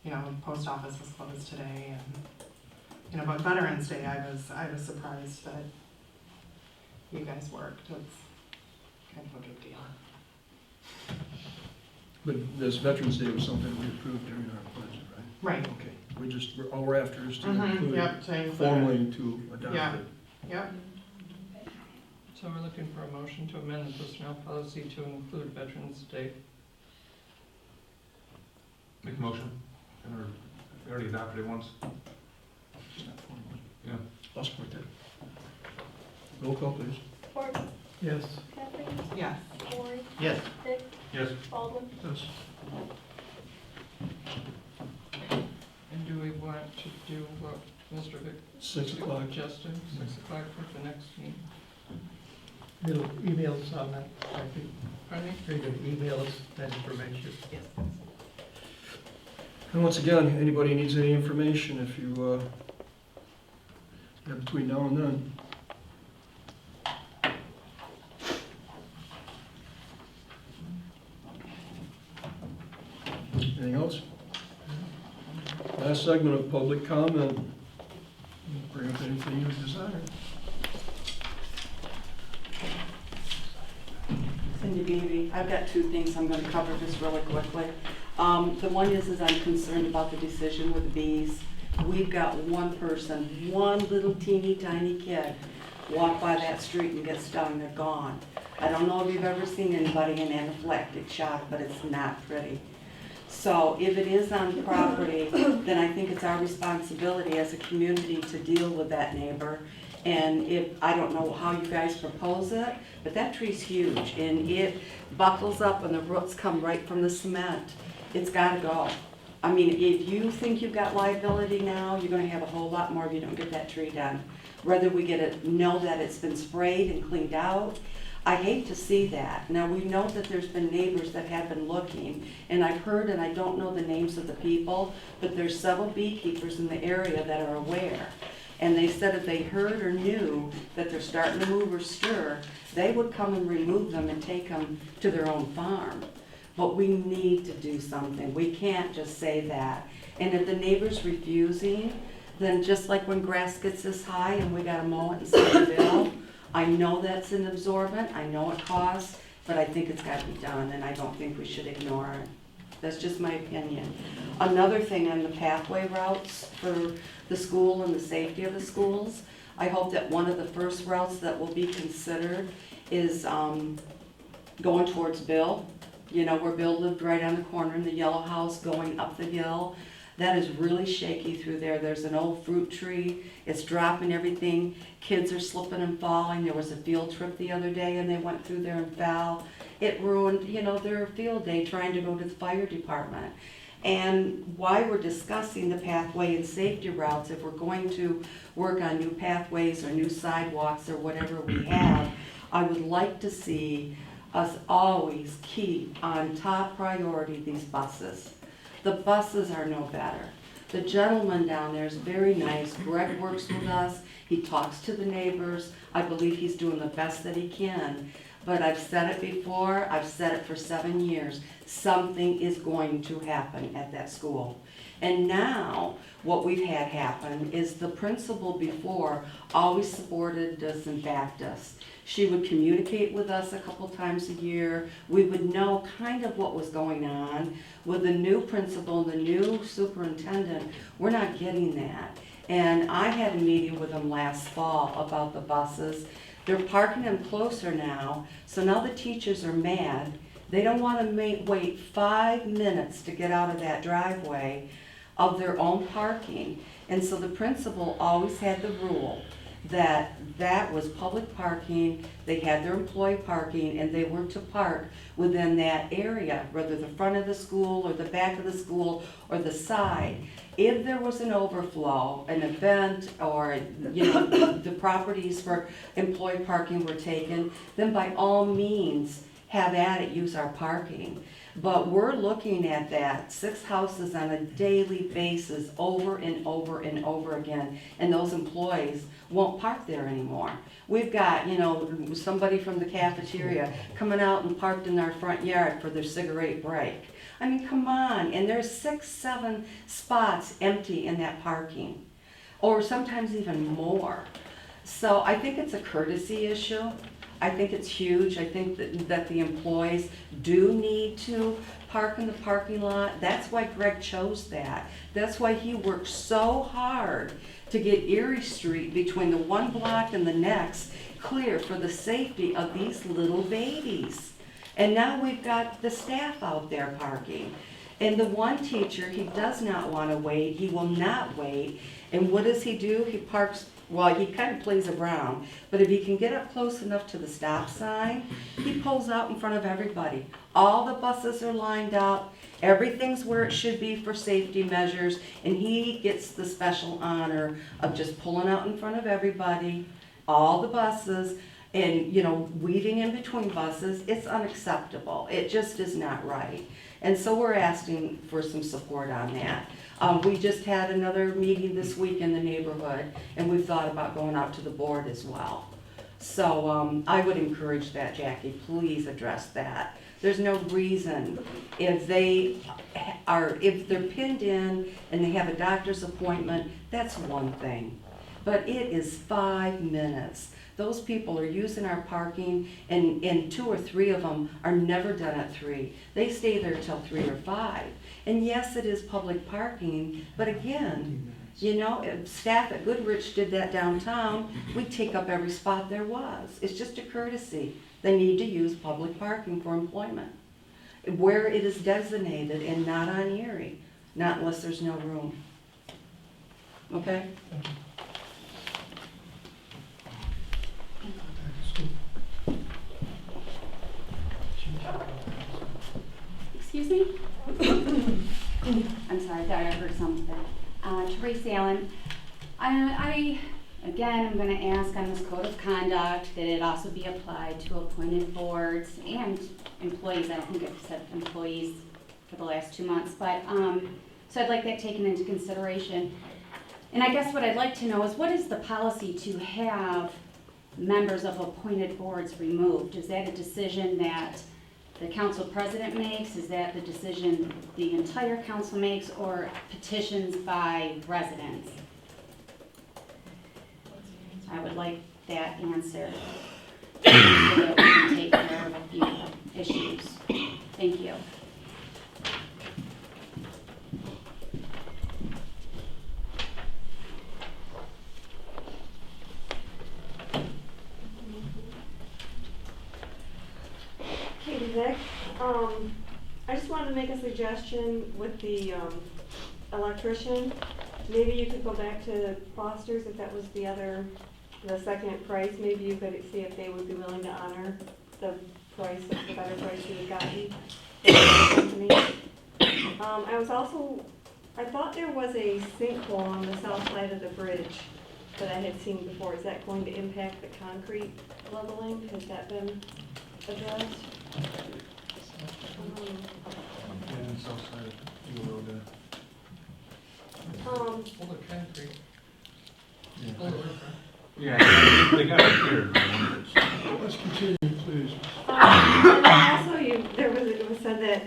you know, the post office was closed today and, you know, but Veterans Day, I was surprised that you guys worked. It's kind of a big deal. But this Veterans Day was something we approved during our budget, right? Right. Okay, all we're after is to include Yep, it to include it. formally to adopt Yeah. it. Yep. So we're looking for a motion to amend the personnel policy to include Veterans Day. Make a motion. Or, we already adopted it once. Just not formally. Yeah. I'll support that. Roll call, please. Ford, Yes. Kathleen, Yes. Cory, Yes. Dick, Yes. Baldwin. Yes. And do we want to do what Mr. Vic 6 o'clock. suggested, 6 o'clock for the next meeting? Little emails on that, I think, Pardon me? you're gonna email us that information. Yes. And once again, anybody needs any information, if you, between now and then. Anything else? Last segment of public comment. Bring up anything you desire. Cindy Beebe, I've got two things I'm gonna cover just really quickly. The one is I'm concerned about the decision with bees. We've got one person, one little teeny tiny kid, walk by that street and get stung, they're gone. I don't know if you've ever seen anybody in anaphylactic shock, but it's not pretty. So if it is on property, then I think it's our responsibility as a community to deal with that neighbor. And I don't know how you guys propose it, but that tree's huge and it buckles up and the roots come right from the cement. It's gotta go. I mean, if you think you've got liability now, you're gonna have a whole lot more if you don't get that tree done. Whether we know that it's been sprayed and cleaned out, I hate to see that. Now, we know that there's been neighbors that have been looking, and I've heard, and I don't know the names of the people, but there's several beekeepers in the area that are aware. And they said if they heard or knew that they're starting to move or stir, they would come and remove them and take them to their own farm. But we need to do something. We can't just say that. And if the neighbor's refusing, then just like when grass gets this high and we gotta mow it and send a bill, I know that's an absorbent, I know it costs, but I think it's gotta be done, and I don't think we should ignore it. That's just my opinion. Another thing on the pathway routes for the school and the safety of the schools, I hope that one of the first routes that will be considered is going towards Bill. You know, where Bill lived right on the corner in the yellow house going up the hill. That is really shaky through there. There's an old fruit tree. It's dropping everything. Kids are slipping and falling. There was a field trip the other day and they went through there and fell. It ruined, you know, their field day trying to go to the fire department. And why we're discussing the pathway and safety routes, if we're going to work on new pathways or new sidewalks or whatever we have, I would like to see us always keep on top priority these buses. The buses are no better. The gentleman down there is very nice. Greg works with us. He talks to the neighbors. I believe he's doing the best that he can. but I've said it before, I've said it for 7 years, something is going to happen at that school. And now, what we've had happen is the principal before always supported us and backed us. She would communicate with us a couple times a year. We would know kind of what was going on. With the new principal, the new superintendent, we're not getting that. And I had a meeting with them last fall about the buses. They're parking them closer now, so now the teachers are mad. They don't want to wait 5 minutes to get out of that driveway of their own parking. And so the principal always had the rule that that was public parking, they had their employee parking, and they were to park within that area, whether the front of the school or the back of the school or the side. If there was an overflow, an event, or the properties for employee parking were taken, then by all means, have at it, use our parking. But we're looking at that, 6 houses on a daily basis over and over and over again, and those employees won't park there anymore. We've got, somebody from the cafeteria coming out and parked in our front yard for their cigarette break. I mean, come on, and there's 6, 7 spots empty in that parking, or sometimes even more. So I think it's a courtesy issue. I think it's huge. I think that the employees do need to park in the parking lot. That's why Greg chose that. That's why he worked so hard to get Erie Street between the one block and the next clear for the safety of these little babies. And now we've got the staff out there parking. And the one teacher, he does not want to wait. He will not wait. And what does he do? He parks. Well, he kind of plays around, but if he can get up close enough to the stop sign, he pulls out in front of everybody. All the buses are lined up, everything's where it should be for safety measures, and he gets the special honor of just pulling out in front of everybody, all the buses, and, weaving in between buses. It's unacceptable. It just is not right. And so we're asking for some support on that. We just had another meeting this week in the neighborhood, and we've thought about going out to the board as well. So I would encourage that, Jackie, please address that. There's no reason, if they're pinned in and they have a doctor's appointment, that's one thing. But it is 5 minutes. Those people are using our parking, and 2 or 3 of them are never done at 3. They stay there till 3 or 5. And yes, it is public parking, but again, if staff at Goodrich did that downtown, we'd take up every spot there was. It's just a courtesy. They need to use public parking for employment, where it is designated and not on Erie, not unless there's no room. Okay? Excuse me? I'm sorry, I thought I heard something. Teresa Allen, again, I'm gonna ask on this code of conduct that it also be applied to appointed boards and employees. I don't think I've said employees for the last 2 months, but, so I'd like that taken into consideration. And I guess what I'd like to know is, what is the policy to have members of appointed boards removed? Is that a decision that the council president makes? Is that the decision the entire council makes, or petitions by residents? I would like that answer so that we can take care of a few issues. Thank you. Katie Vick, I just wanted to make a suggestion with the electrician. Maybe you could go back to Foster's if that was the second price. Maybe you could see if they would be willing to honor the price, the better price you had gotten. I thought there was a sinkhole on the south side of the bridge that I had seen before. Is that going to impact the concrete leveling? Has that been addressed? And south side of the road there. Full of concrete. Full of riprap. Yeah, they got it cleared. Let's continue, please. Jesus. And also, it was said that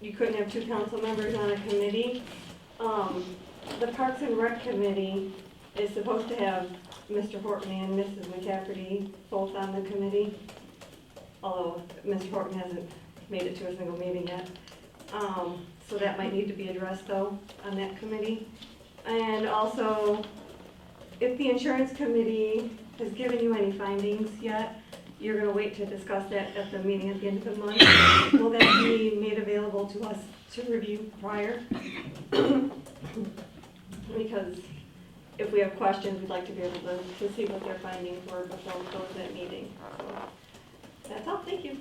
you couldn't have two council members on a committee. The Parks and Rec Committee is supposed to have Mr. Horton and Mrs. McCafferty both on the committee, although Mr. Horton hasn't made it to a single meeting yet. So that might need to be addressed though, on that committee. And also, if the insurance committee has given you any findings yet, you're gonna wait to discuss that at the meeting at the end of the month. Will that be made available to us to review prior? Because if we have questions, we'd like to be able to see what their findings were before we go to that meeting. So that's all, thank you.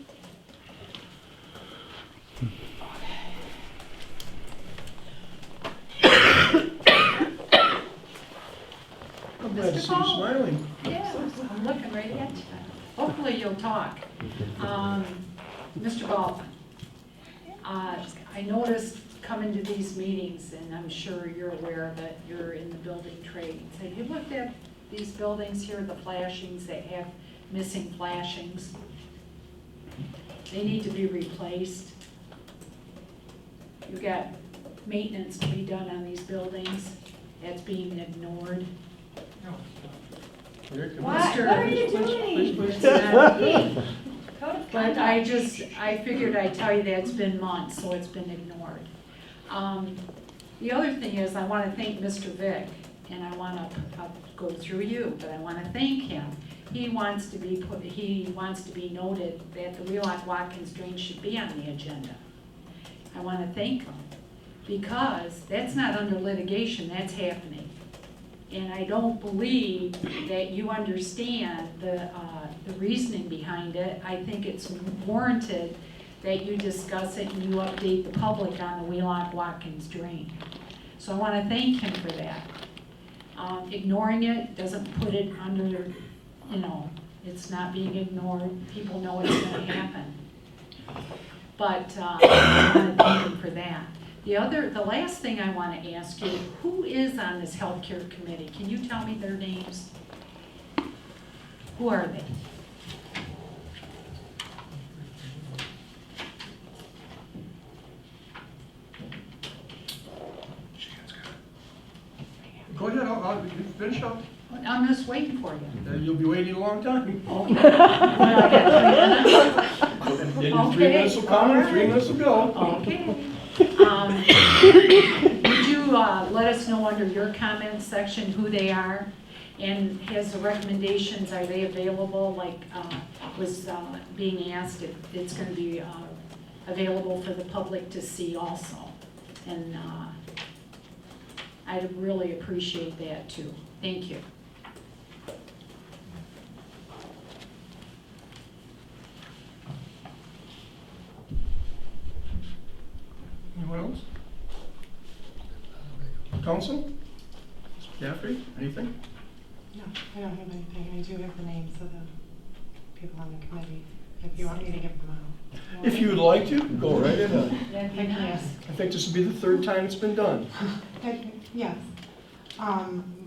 I'm glad to see you smiling. Yeah, I'm looking right at you. Hopefully you'll talk. Mr. Baldwin, I noticed coming to these meetings, and I'm sure you're aware that you're in the building trade. Have you looked at these buildings here, the flashings that have missing flashings? They need to be replaced. You've got maintenance to be done on these buildings. That's being ignored. What are you doing? Please. But I figured I'd tell you that it's been months, so it's been ignored. The other thing is, I want to thank Mr. Vick, and I want to go through you, but I want to thank him. He wants to be noted that the Wheelock Watkins drain should be on the agenda. I want to thank him, because that's not under litigation, that's happening. And I don't believe that you understand the reasoning behind it. I think it's warranted that you discuss it and you update the public on the Wheelock Watkins drain. So I want to thank him for that. Ignoring it doesn't put it under, it's not being ignored. People know it's going to happen. But I want to thank him for that. The last thing I want to ask you, who is on this healthcare committee? Can you tell me their names? Who are they? Go ahead, I'll finish up. I'm just waiting for you. You'll be waiting a long time. Okay. Well, I got 3 minutes. Then your 3 minutes will come and 3 minutes will go. Okay. Would you let us know under your comments section who they are? And has the recommendations, are they available, like was being asked if it's going to be available for the public to see also? And I'd really appreciate that too. Thank you. Anyone else? Council? Jeffrey, anything? No, I don't have anything. I do have the names of the people on the committee, if you want me to give them out. If you would like to, go right ahead. That'd be nice. I think this will be the 3rd time it's been done. Yes.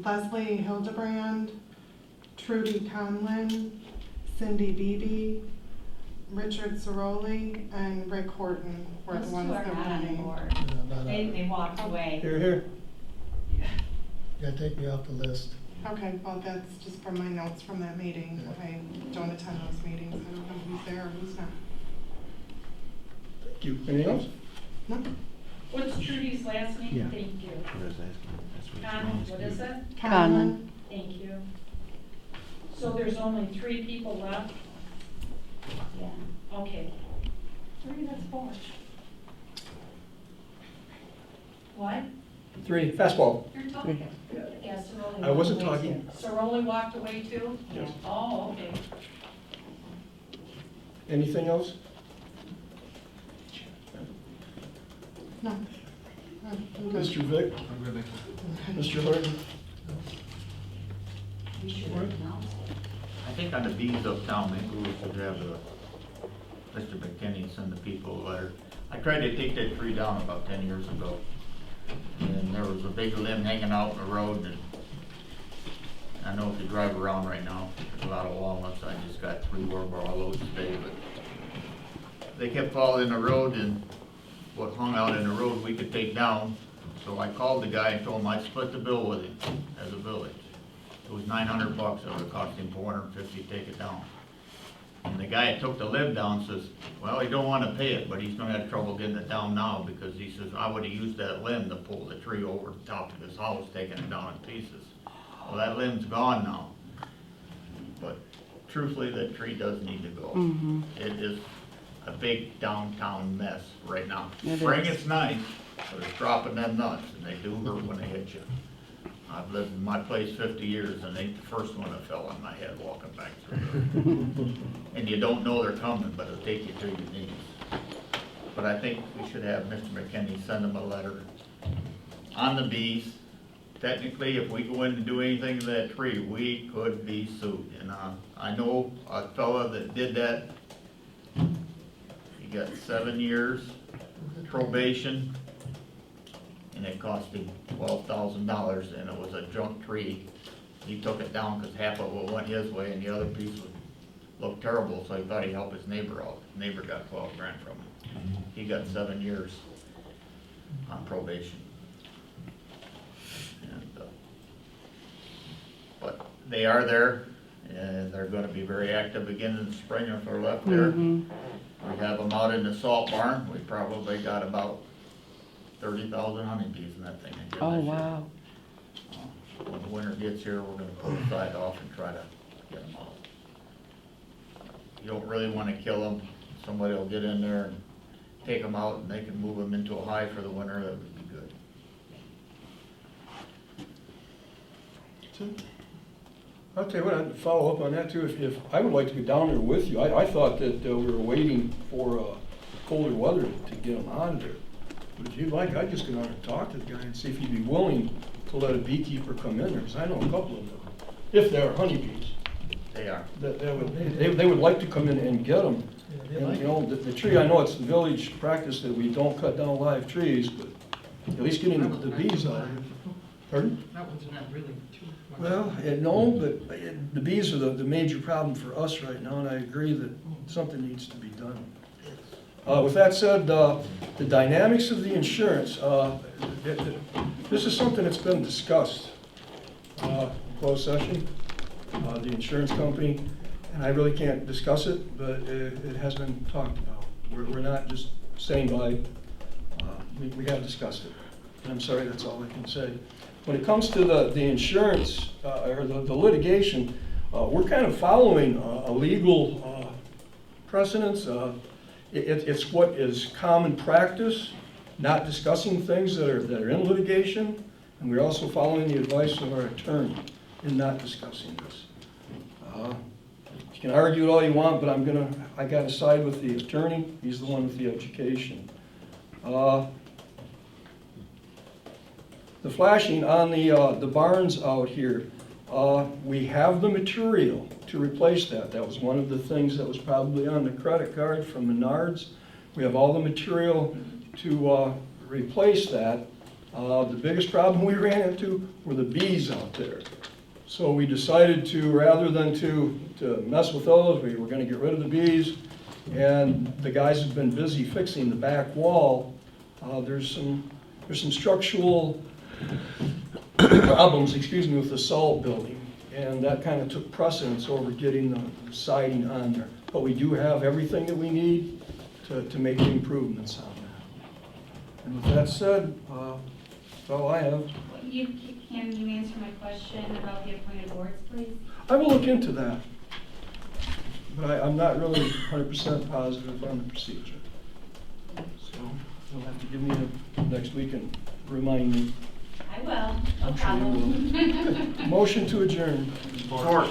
Leslie Hildebrand, Trudy Conlin, Cindy Beebe, Richard Ciroli, and Rick Horton were the Those ones two are that not were on named. board. They walked away. Here, here. Gotta take me off the list. Okay, well, that's just from my notes from that meeting. I don't attend those meetings. I don't know who's there or who's not. Thank you. Anything else? No? What's Trudy's last name? Yeah. Thank you. What is that? What is it? Conlin. Thank you. So there's only 3 people left? Yeah, okay. 3, that's 4. What? 3, fastball. You're talking. Yeah, Ciroli. I wasn't walked away talking. too. Ciroli walked away too? Yes. Oh, okay. Anything else? No. I'm good. Mr. Vick? I'm good, thank you. Mr. Horton? You should What? announce it. I think on the bees uptown, maybe we should have Mr. McKinney send the people a letter. I tried to take that tree down about 10 years ago. And there was a big limb hanging out in the road, I know if you drive around right now, there's a lot of walnuts. I just got 3 wheelbarrow loads today, but they kept falling in the road, and what hung out in the road we could take down. So I called the guy and told him I'd split the bill with him as a village. It was $900, it would have cost him $450 to take it down. And the guy that took the limb down says, well, he don't wanna pay it, but he's gonna have trouble getting it down now, because he says, I would've used that limb to pull the tree over the top of his house, taking it down in pieces. Well, that limb's gone now. But truthfully, that tree does need to go. It is a big downtown mess right now. It Spring is. it's nice, but it's dropping them nuts, and they do hurt when they hit you. I've lived in my place 50 years, and ain't the first one that fell on my head walking back through. And you don't know they're coming, but it'll take you to your knees. But I think we should have Mr. McKinney send them a letter on the bees. Technically, if we go in to do anything to that tree, we could be sued. And I know a fella that did that. He got 7 years probation, and it cost him $12,000, and it was a junk tree. He took it down because half of it went his way, and the other piece looked terrible, so he thought he'd help his neighbor out. His neighbor got 12 grand from him. He got 7 years on probation. And, but they are there, and they're gonna be very active again in the spring if they're left there. We have them out in the salt barn. We probably got about 30,000 honeybees in that thing again Oh, this year. wow. When the winter gets here, we're gonna pull the side off and try to get them out. You don't really wanna kill them. Somebody will get in there and take them out, and they can move them into a hive for the winter. That would be good. I'll tell you what, I'd follow up on that too, if, I would like to go down there with you. I thought that we were waiting for colder weather to get them out of there. But if you'd like, I'd just go down and talk to the guy and see if he'd be willing to let a beekeeper come in there, because I know a couple of them, if they're honeybees. They are. They would like to come in and get them. And, you know, the tree, I know it's the village practice that we don't cut down live trees, but at least getting the bees out of it. Pardon? That one's not really too much. Well, no, but the bees are the major problem for us right now, and I agree that something needs to be done. With that said, the dynamics of the insurance, this is something that's been discussed, closed session, the insurance company, and I really can't discuss it, but it has been talked about. We're not just saying by, we have discussed it. And I'm sorry, that's all I can say. When it comes to the insurance, or the litigation, we're kind of following a legal precedence. It's what is common practice, not discussing things that are in litigation, and we're also following the advice of our attorney in not discussing this. You can argue it all you want, but I gotta side with the attorney. He's the one with the education. The flashing on the barns out here, we have the material to replace that. That was one of the things that was probably on the credit card from Menards. We have all the material to replace that. The biggest problem we ran into were the bees out there. So we decided to, rather than to mess with those, we were gonna get rid of the bees. And the guys have been busy fixing the back wall. There's some structural problems, with the salt building. And that kind of took precedence over getting the siding on there. But we do have everything that we need to make the improvements on that. And with that said, that's all I have. Can you answer my question about the appointed boards, please? I will look into that. But I'm not really 100% positive on the procedure. So you'll have to give me next week and remind me. I will, no I'm sure you problem. will. Motion to adjourn. Support.